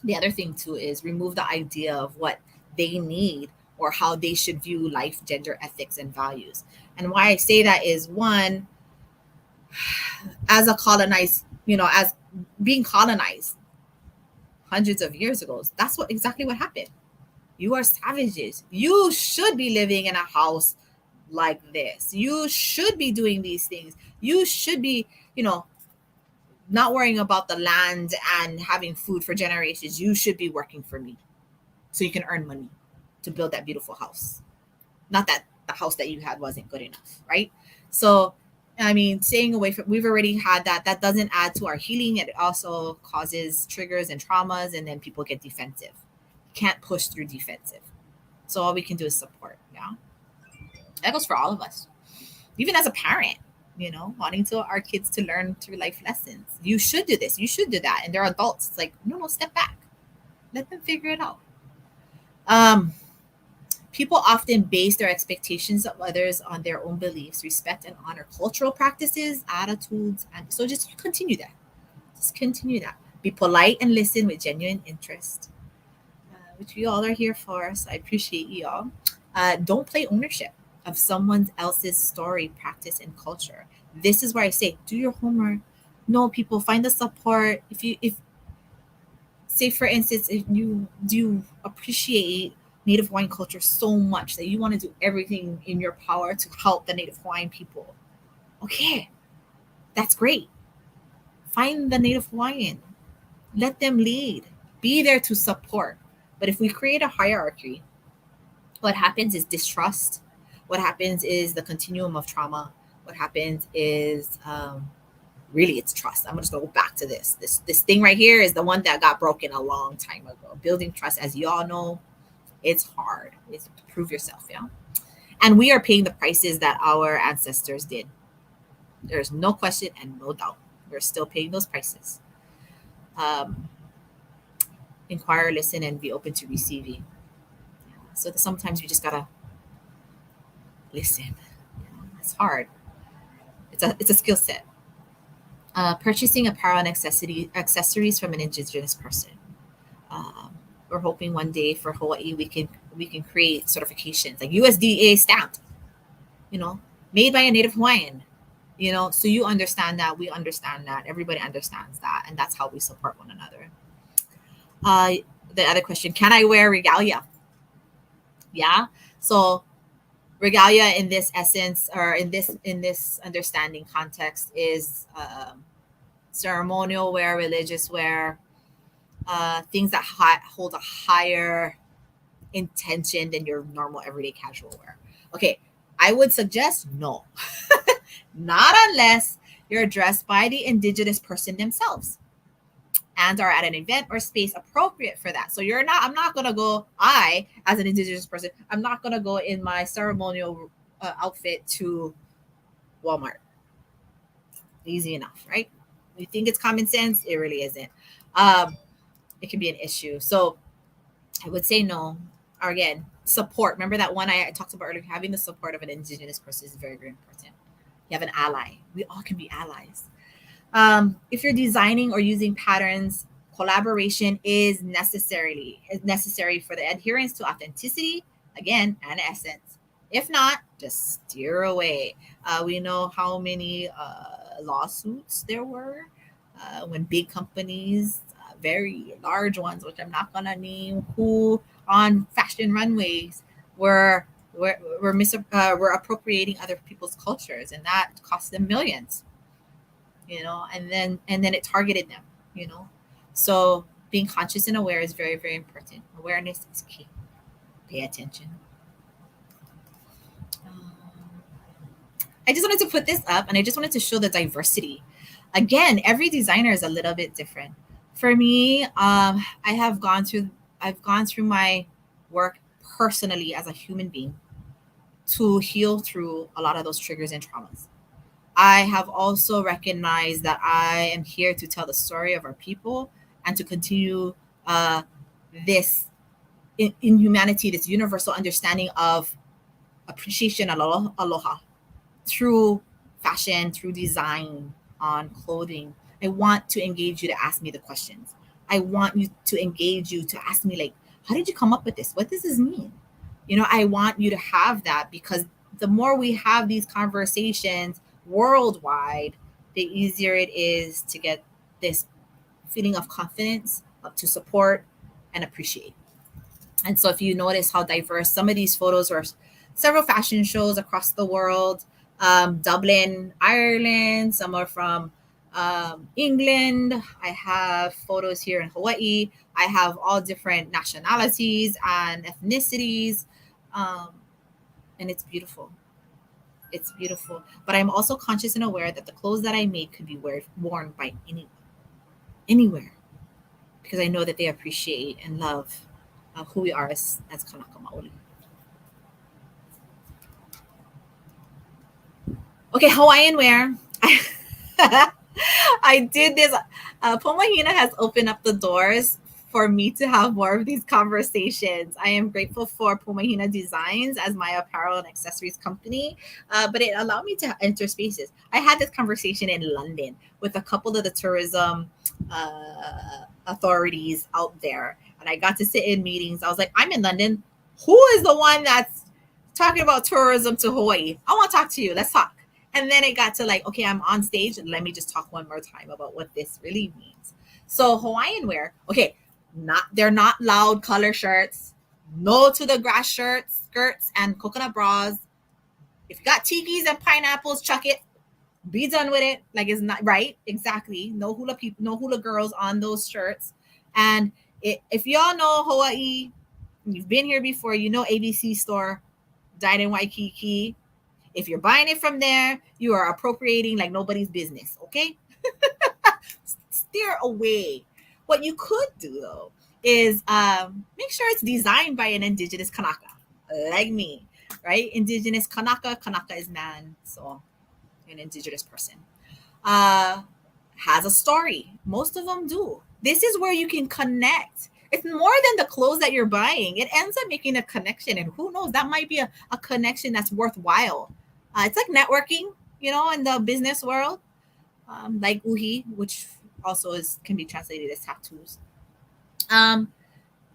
The other thing too is remove the idea of what they need or how they should view life, gender, ethics, and values. And why I say that is, one, as a colonized, as being colonized hundreds of years ago, that's exactly what happened. You are savages. You should be living in a house like this. You should be doing these things. You should be, not worrying about the land and having food for generations. You should be working for me so you can earn money to build that beautiful house. Not that the house that you had wasn't good enough, right? So, I mean, staying away from, we've already had that. That doesn't add to our healing. It also causes triggers and traumas, and then people get defensive. Can't push through defensive. So all we can do is support. Yeah. That goes for all of us. Even as a parent, wanting our kids to learn through life lessons. You should do this. You should do that. And they're adults. It's like, no, step back. Let them figure it out. People often base their expectations of others on their own beliefs, respect and honor cultural practices, attitudes, and so just continue that. Just continue that. Be polite and listen with genuine interest, which we all are here for. So I appreciate you all. Don't play ownership of someone else's story, practice, and culture. This is where I say, do your homework. Know people, find the support. If say for instance, if you do appreciate Native Hawaiian culture so much that you want to do everything in your power to help the Native Hawaiian people. Okay, that's great. Find the Native Hawaiian, let them lead, be there to support. But if we create a hierarchy, what happens is distrust. What happens is the continuum of trauma. What happens is really it's trust. I'm just gonna go back to this. This thing right here is the one that got broken a long time ago. Building trust, as you all know, it's hard. It's to prove yourself, yeah. And we are paying the prices that our ancestors did. There's no question and no doubt. We're still paying those prices. Inquire, listen, and be open to receiving. So sometimes you just gotta listen. It's hard. It's a skill set. Purchasing apparel and accessories from an Indigenous person. We're hoping one day for Hawaii we can create certifications like USDA stamped, made by a Native Hawaiian. So you understand that, we understand that, everybody understands that, and that's how we support one another. The other question: can I wear regalia? Yeah. So regalia in this essence, or in this understanding context, is ceremonial wear, religious wear, things that hold a higher intention than your normal everyday casual wear. Okay, I would suggest no. Not unless you're dressed by the Indigenous person themselves and are at an event or space appropriate for that. So I'm not going to go, as an Indigenous person, I'm not going to go in my ceremonial outfit to Walmart. Easy enough, right? You think it's common sense? It really isn't. It can be an issue. So I would say no. Or again, support. Remember that one I talked about earlier, having the support of an Indigenous person is very, very important. You have an ally. We all can be allies. If you're designing or using patterns, collaboration is necessary for the adherence to authenticity, again, and essence. If not, just steer away. We know how many lawsuits there were when big companies, very large ones, which I'm not gonna name, who on fashion runways were appropriating other people's cultures, and that cost them millions. And then it targeted them. So being conscious and aware is very, very important. Awareness is key. Pay attention. I just wanted to put this up, and I just wanted to show the diversity. Again, every designer is a little bit different. For me, I've gone through my work personally as a human being to heal through a lot of those triggers and traumas. I have also recognized that I am here to tell the story of our people and to continue this in humanity, this universal understanding of appreciation, aloha, through fashion, through design, on clothing. I want to engage you to ask me the questions. I want you to engage you to ask me, like, how did you come up with this? What does this mean? I want you to have that, because the more we have these conversations worldwide, the easier it is to get this feeling of confidence, to support and appreciate. And so if you notice how diverse some of these photos were, several fashion shows across the world, Dublin, Ireland, some are from England. I have photos here in Hawaii. I have all different nationalities and ethnicities. And it's beautiful. It's beautiful. But I'm also conscious and aware that the clothes that I make could be worn by anyone, anywhere, because I know that they appreciate and love who we are as Kanaka Maoli. Okay, Hawaiian wear. I did this. Pomahina has opened up the doors for me to have more of these conversations. I am grateful for Pomahina Designs as my apparel and accessories company, but it allowed me to enter spaces. I had this conversation in London with a couple of the tourism authorities out there, and I got to sit in meetings. I was like, I'm in London. Who is the one that's talking about tourism to Hawaii? I want to talk to you. Let's talk. And then it got to like, okay, I'm on stage, and let me just talk one more time about what this really means. So Hawaiian wear, okay, they're not loud color shirts. No to the grass shirts, skirts, and coconut bras. If you got tikis and pineapples, chuck it. Be done with it. Like it's not right. Exactly. No hula people, no hula girls on those shirts. And if y'all know Hawaii, you've been here before, you know ABC store, Dine in Waikiki. If you're buying it from there, you are appropriating like nobody's business. Okay, steer away. What you could do though is make sure it's designed by an indigenous Kanaka, like me, right? Indigenous Kanaka. Kanaka is man, so an indigenous person. Uh, has a story. Most of them do. This is where you can connect. It's more than the clothes that you're buying. It ends up making a connection, and who knows, that might be a connection that's worthwhile. It's like networking, in the business world, like uhi, which also can be translated as tattoos. Um,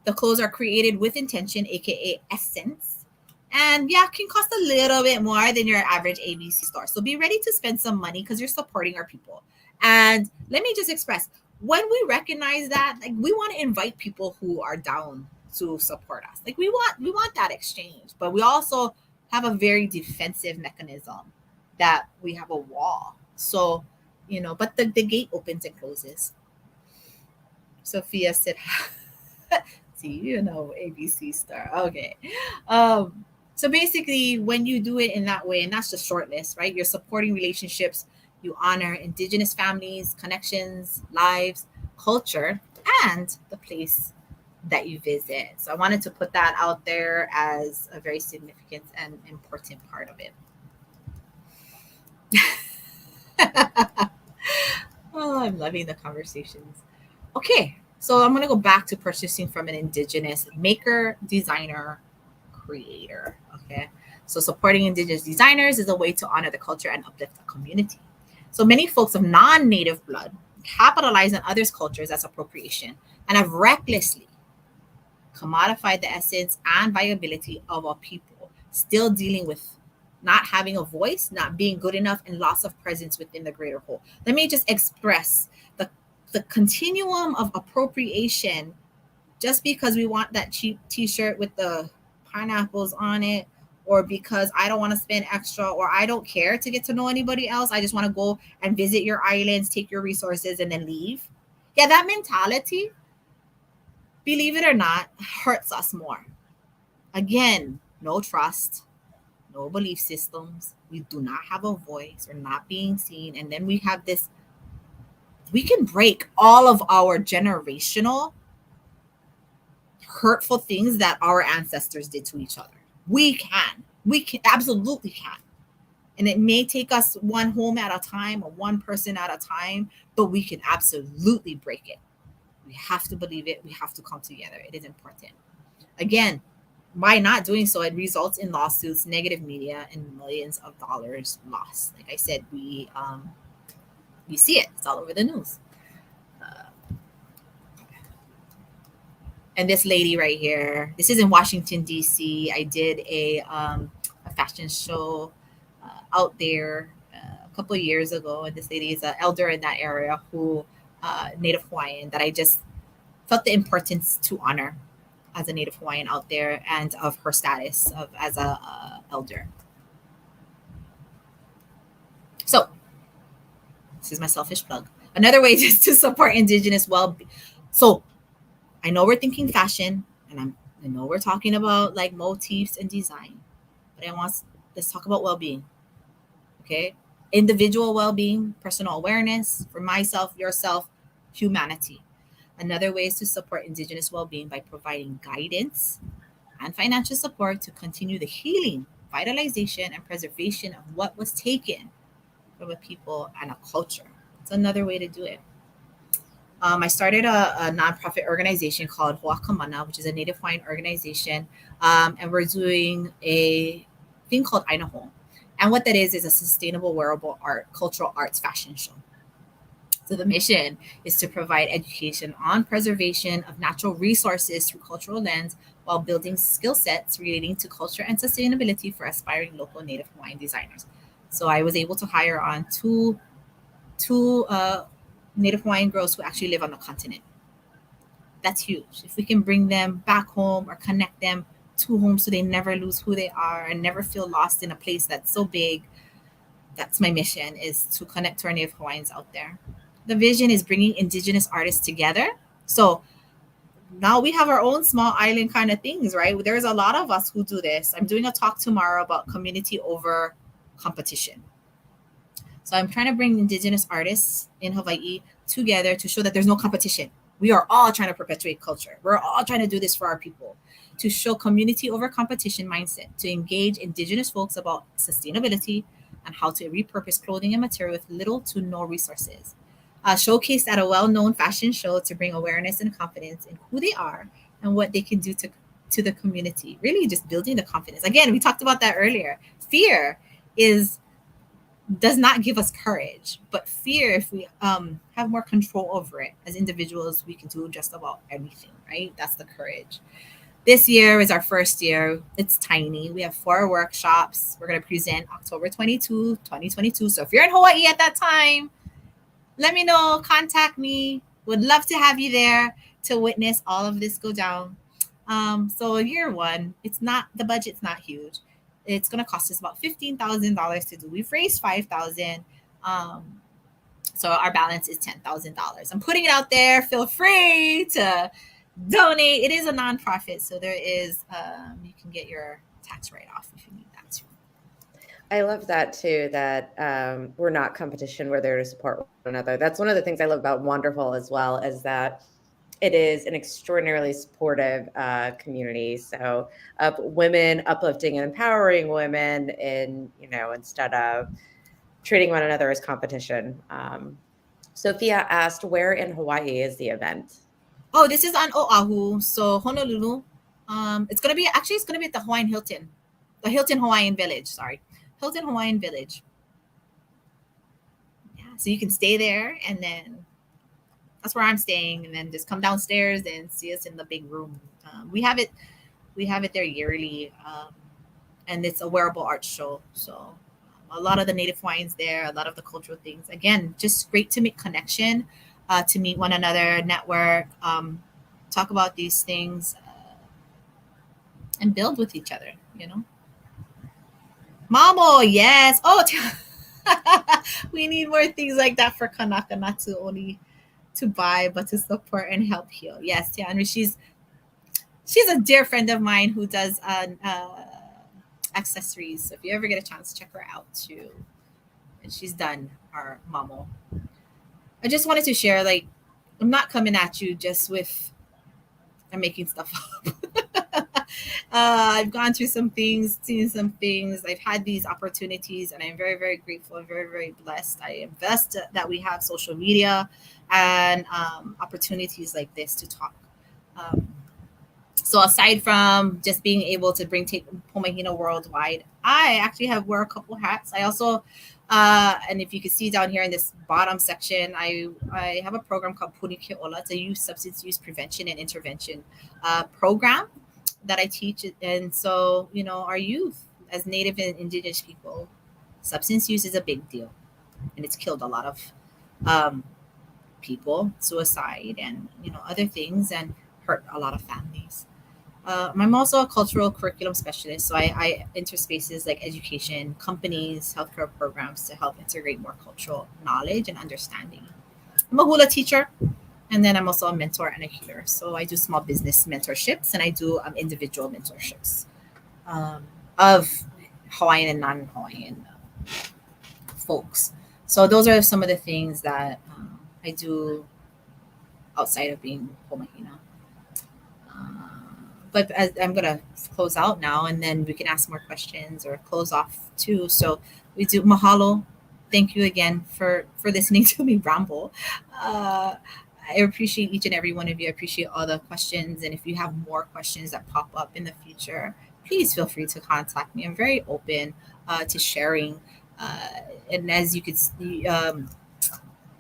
the clothes are created with intention, aka essence, and yeah, can cost a little bit more than your average ABC store. So be ready to spend some money because you're supporting our people. And let me just express, when we recognize that, like we want to invite people who are down to support us. Like we want that exchange, but we also have a very defensive mechanism that we have a wall. So, but the gate opens and closes. Sophia said, see, ABC star. Okay. So basically, when you do it in that way, and that's just short list, right? You're supporting relationships, you honor indigenous families, connections, lives, culture, and the place that you visit. So I wanted to put that out there as a very significant and important part of it. Oh, I'm loving the conversations. Okay, so I'm going to go back to purchasing from an indigenous maker, designer, creator. Okay, so supporting indigenous designers is a way to honor the culture and uplift the community. So many folks of non-native blood capitalize on others' cultures as appropriation and have recklessly commodified the essence and viability of a people, still dealing with not having a voice, not being good enough, and loss of presence within the greater whole. Let me just express the continuum of appropriation. Just because we want that cheap t-shirt with the pineapples on it, or because I don't want to spend extra, or I don't care to get to know anybody else, I just want to go and visit your islands, take your resources, and then leave. Yeah, that mentality, believe it or not, hurts us more. Again, no trust, no belief systems. We do not have a voice. We're not being seen. And then we have this, we can break all of our generational hurtful things that our ancestors did to each other. We can. We can absolutely can. And it may take us one home at a time or one person at a time, but we can absolutely break it. We have to believe it. We have to come together. It is important. Again, by not doing so, it results in lawsuits, negative media, and millions of dollars lost. Like I said, we see it. It's all over the news. And this lady right here, this is in Washington D.C. I did a fashion show out there a couple of years ago, and this lady is an elder in that area who Native Hawaiian that I just felt the importance to honor as a Native Hawaiian out there and of her status of as a elder. So this is my selfish plug. Another way is to support Indigenous well-being. So I know we're thinking fashion, and I know we're talking about like motifs and design, but let's talk about well-being. Okay, individual well-being, personal awareness for myself, yourself, humanity. Another way is to support Indigenous well-being by providing guidance and financial support to continue the healing, vitalization, and preservation of what was taken from a people and a culture. It's another way to do it. I started a nonprofit organization called Hoakamana, which is a Native Hawaiian organization, and we're doing a thing called Ainaho. And what that is a sustainable wearable art, cultural arts fashion show. So the mission is to provide education on preservation of natural resources through cultural lens while building skill sets relating to culture and sustainability for aspiring local Native Hawaiian designers. So I was able to hire on two Native Hawaiian girls who actually live on the continent. that's huge. If we can bring them back home or connect them to home so they never lose who they are and never feel lost in a place that's so big, that's my mission, is to connect to our Native Hawaiians out there. The vision is bringing Indigenous artists together. So now we have our own small island kind of things, right? There's a lot of us who do this. I'm doing a talk tomorrow about community over competition. So I'm trying to bring Indigenous artists in Hawaii together to show that there's no competition. We are all trying to perpetuate culture. We're all trying to do this for our people, to show community over competition mindset, to engage Indigenous folks about sustainability and how to repurpose clothing and material with little to no resources. Showcased at a well-known fashion show to bring awareness and confidence in who they are and what they can do to the community. Really just building the confidence. Again, we talked about that earlier. Fear is does not give us courage, but fear, if we have more control over it as individuals, we can do just about everything, right? That's the courage. This year is our first year. It's tiny. We have 4 workshops. We're going to present October 22, 2022. So if you're in Hawaii at that time, let me know, contact me. Would love to have you there to witness all of this go down. So year one, the budget's not huge. It's going to cost us about $15,000 to do. We've raised $5,000. So our balance is $10,000. I'm putting it out there. Feel free to donate. It is a nonprofit, so there is you can get your tax write-off if you need that too. I love that too, that we're not competition, we're there to support one another. That's one of the things I love about Wonderful as well, is that it is an extraordinarily supportive community. So women, uplifting and empowering women instead of treating one another as competition. Sophia asked, where in Hawaii is the event? Oh, this is on Oahu, so Honolulu. It's gonna be at the Hawaiian Hilton, the Hilton Hawaiian Village. Sorry, Hilton Hawaiian Village. Yeah, so you can stay there, and then that's where I'm staying, and then just come downstairs and see us in the big room. We have it there yearly, and it's a wearable art show. So a lot of the Native Hawaiians there, a lot of the cultural things. Again, just great to make connection, to meet one another, network, talk about these things, and build with each other. Mamo, yes. Oh, we need more things like that for Kanaka, not to only to buy, but to support and help heal. Yes, Tianri, she's a dear friend of mine who does accessories. So if you ever get a chance, check her out too. And she's done our Mamo. I just wanted to share, like, I'm not coming at you just with I'm making stuff up. I've gone through some things, seen some things. I've had these opportunities, and I'm very, very grateful and very, very blessed. I am blessed that we have social media and opportunities like this to talk. So aside from just being able to bring Pomahina worldwide, I actually wear a couple hats. I also, and if you can see down here in this bottom section, I have a program called Puni Keola. It's a youth substance use prevention and intervention program that I teach. And so, our youth as Native and Indigenous people, substance use is a big deal. And it's killed a lot of people, suicide and, other things, and hurt a lot of families. I'm also a cultural curriculum specialist, so I enter spaces like education, companies, healthcare programs to help integrate more cultural knowledge and understanding. I'm a hula teacher, and then I'm also a mentor and a healer. So I do small business mentorships, and I do individual mentorships of Hawaiian and non-Hawaiian folks. So those are some of the things that I do outside of being Pomahina. But I'm going to close out now, and then we can ask more questions or close off too. So we do mahalo. Thank you again for listening to me ramble. I appreciate each and every one of you. I appreciate all the questions. And if you have more questions that pop up in the future, please feel free to contact me. I'm very open to sharing. And as you could see,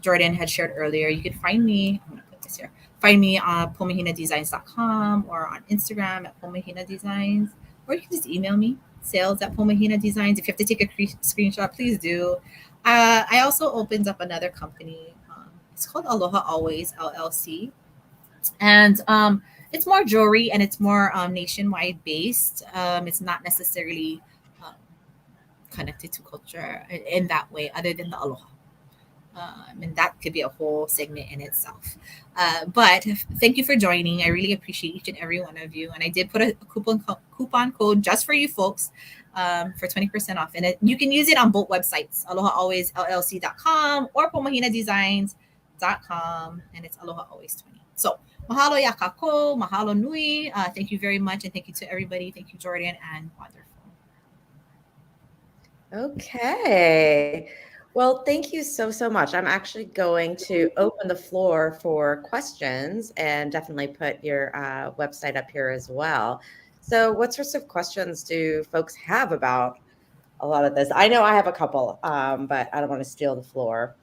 Jordan had shared earlier, you could find me. I'm going to put this here. Find me on pomahinadesigns.com or on Instagram at pomahinadesigns, or you can just email me, sales@pomahinadesigns. If you have to take a screenshot, please do. I also opened up another company. It's called Aloha Always LLC. And it's more jewelry and it's more nationwide based. It's not necessarily um, connected to culture in that way, other than the aloha. And that could be a whole segment in itself. But thank you for joining. I really appreciate each and every one of you. And I did put a coupon code just for you folks for 20% off. And you can use it on both websites, alohaallwaysllc.com or pomahinadesigns.com. And it's aloha always 20. So mahalo yakako, mahalo nui. Thank you very much. And thank you to everybody. Thank you, Jordan, and wonderful. Okay. Well, thank you so, so much. I'm actually going to open the floor for questions and definitely put your website up here as well. So, what sorts of questions do folks have about a lot of this? I know I have a couple, but I don't want to steal the floor.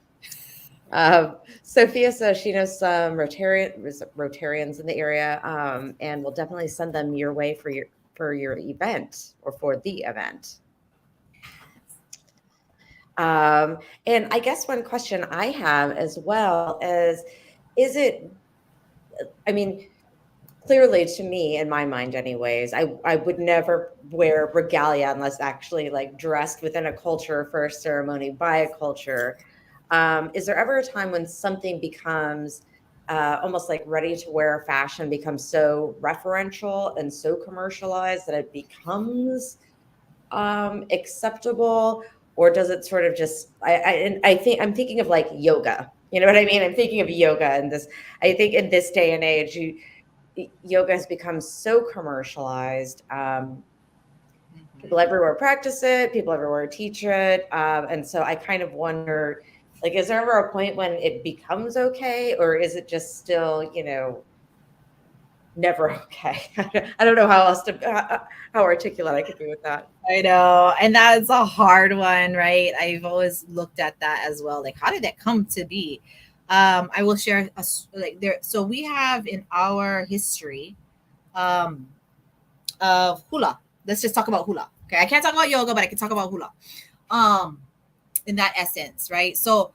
Sophia says she knows some Rotarians in the area, and will definitely send them your way for your event or for the event. And I guess one question I have as well is it, I mean, clearly to me, in my mind anyways, I would never wear regalia unless actually like dressed within a culture for a ceremony by a culture. Is there ever a time when something becomes almost like ready to wear fashion becomes so referential and so commercialized that it becomes acceptable, or does it sort of just I think I'm thinking of like yoga, you know what I mean? I'm thinking of yoga and this, I think in this day and age yoga has become so commercialized. People everywhere practice it, people everywhere teach it, and so I kind of wonder, like, is there ever a point when it becomes okay, or is it just still, never okay? I don't know how else to how articulate I could be with that. I know. And that's a hard one, right? I've always looked at that as well. Like, how did that come to be? I will share like there. So we have in our history um, of hula. Let's just talk about hula. Okay. I can't talk about yoga, but I can talk about hula. Um, in that essence, right? So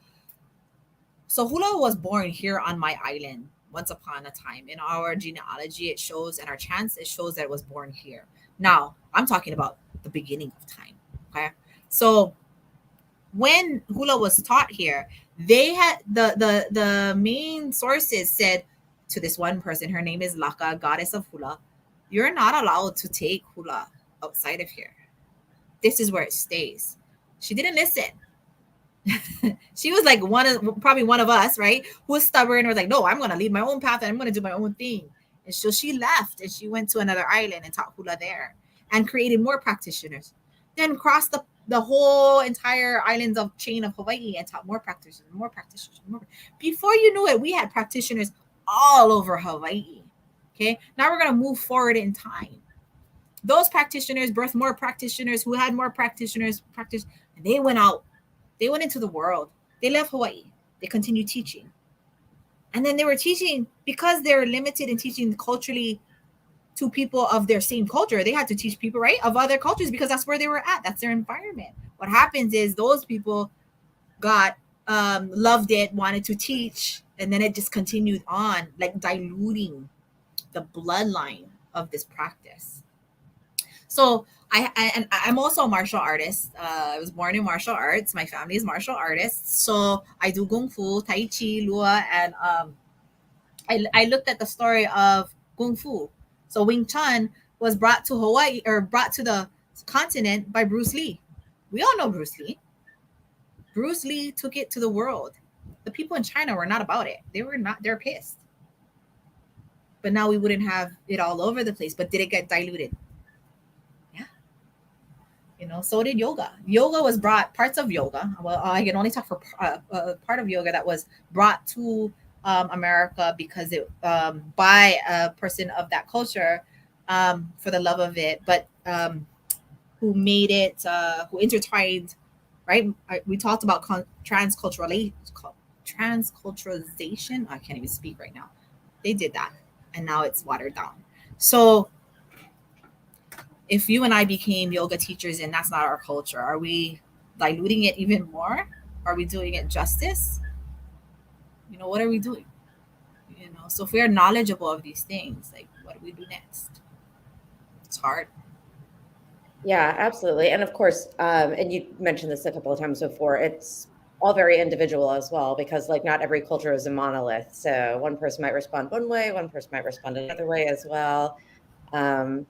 hula was born here on my island once upon a time. In our genealogy, it shows, and our chants, it shows that it was born here. Now, I'm talking about the beginning of time. Okay. So when hula was taught here, they had the main sources said to this one person, her name is Laka, goddess of hula, you're not allowed to take hula outside of here. This is where it stays. She didn't listen. She was like probably one of us, right? Who was stubborn or was like, no, I'm gonna lead my own path and I'm gonna do my own thing. And so she left and she went to another island and taught hula there and created more practitioners. Then crossed the whole entire islands of chain of Hawaii and taught more practitioners, more practitioners, more. Before you knew it, we had practitioners all over Hawaii. Okay, now we're gonna move forward in time. Those practitioners birthed more practitioners who had more practitioners practice, and they went out. They went into the world. They left Hawaii. They continued teaching. And then they were teaching because they're limited in teaching culturally to people of their same culture. They had to teach people, right, of other cultures because that's where they were at. That's their environment. What happens is those people got loved it, wanted to teach, and then it just continued on, like diluting the bloodline of this practice. So I'm also a martial artist. I was born in martial arts. My family is martial artists. So I do kung fu, tai chi, lua, and I looked at the story of kung fu. So Wing Chun was brought to Hawaii or brought to the continent by Bruce Lee. We all know Bruce Lee. Bruce Lee took it to the world. The people in China were not about it. They were not. They're pissed. But now we wouldn't have it all over the place. But did it get diluted? So did yoga. Yoga was brought, parts of yoga. Well, I can only talk for part of yoga that was brought to America because it by a person of that culture for the love of it, but who made it, who intertwined, right? We talked about transculturalization. I can't even speak right now. They did that, and now it's watered down. So if you and I became yoga teachers and that's not our culture, are we diluting it even more? Are we doing it justice? What are we doing? So if we're knowledgeable of these things, like what do we do next? It's hard. Yeah, absolutely. And of course, and you mentioned this a couple of times before, it's all very individual as well, because like not every culture is a monolith. So one person might respond one way, one person might respond another way as well. And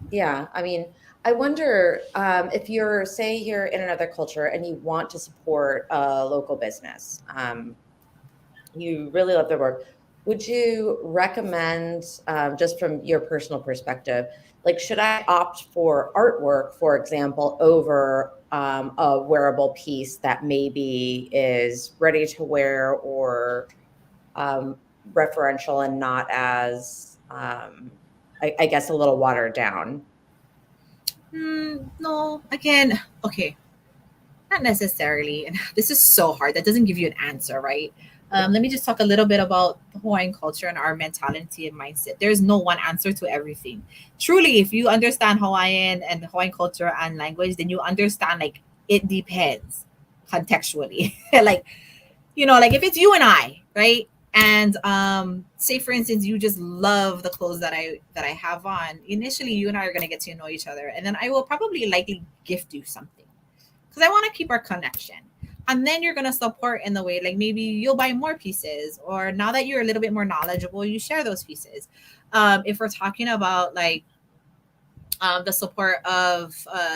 yeah, I mean, I wonder if you're, say, you're in another culture and you want to support a local business. You really love their work. Would you recommend, just from your personal perspective, like, should I opt for artwork, for example, over a wearable piece that maybe is ready to wear or um, referential and not as, I guess, a little watered down? No, again, okay, not necessarily. And this is so hard. That doesn't give you an answer, right? Let me just talk a little bit about the Hawaiian culture and our mentality and mindset. There's no one answer to everything. Truly, if you understand Hawaiian and the Hawaiian culture and language, then you understand like it depends contextually. Like, like if it's you and I, right? And say for instance, you just love the clothes that I have on. Initially, you and I are gonna get to know each other, and then I will probably likely gift you something because I want to keep our connection. And then you're gonna support in the way like maybe you'll buy more pieces, or now that you're a little bit more knowledgeable, you share those pieces. If we're talking about like the support of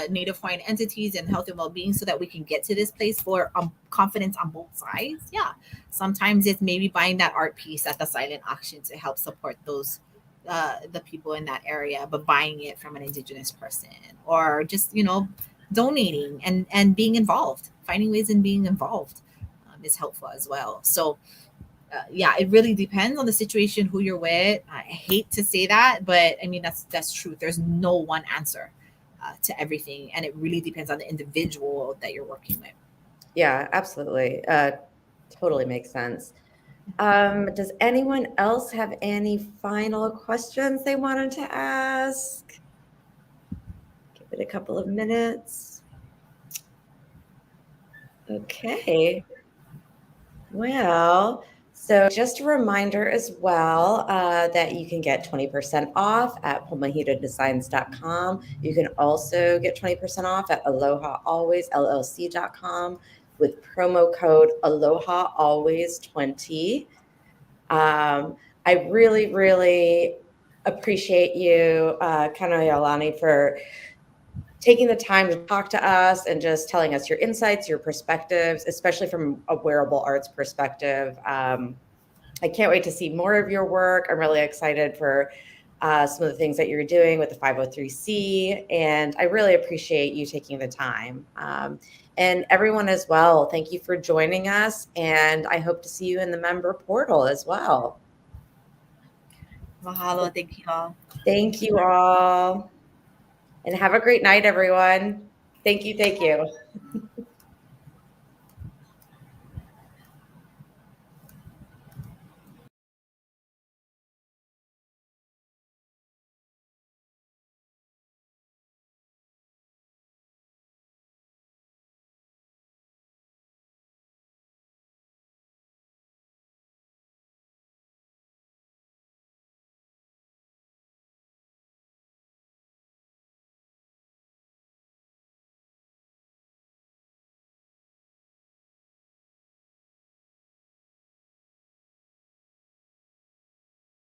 Native Hawaiian entities and health and well-being so that we can get to this place for confidence on both sides. Yeah, sometimes it's maybe buying that art piece at the silent auction to help support those the people in that area, but buying it from an Indigenous person, or just donating and being involved, finding ways in being involved is helpful as well. So yeah, it really depends on the situation, who you're with. I hate to say that, but I mean that's truth. There's no one answer to everything, and it really depends on the individual that you're working with. Yeah, absolutely. Totally makes sense. Does anyone else have any final questions they wanted to ask? Give it a couple of minutes. Okay. Well, so just a reminder as well that you can get 20% off at pomahitadesigns.com. You can also get 20% off at alohaallwaysllc.com with promo code alohaallways20. I really, really appreciate you, Kanoyalani, for taking the time to talk to us and just telling us your insights, your perspectives, especially from a wearable arts perspective. I can't wait to see more of your work. I'm really excited for some of the things that you're doing with the 503C, and I really appreciate you taking the time. And everyone as well, thank you for joining us, and I hope to see you in the member portal as well. Mahalo, thank you all. Thank you all, and have a great night, everyone. Thank you. Thank you.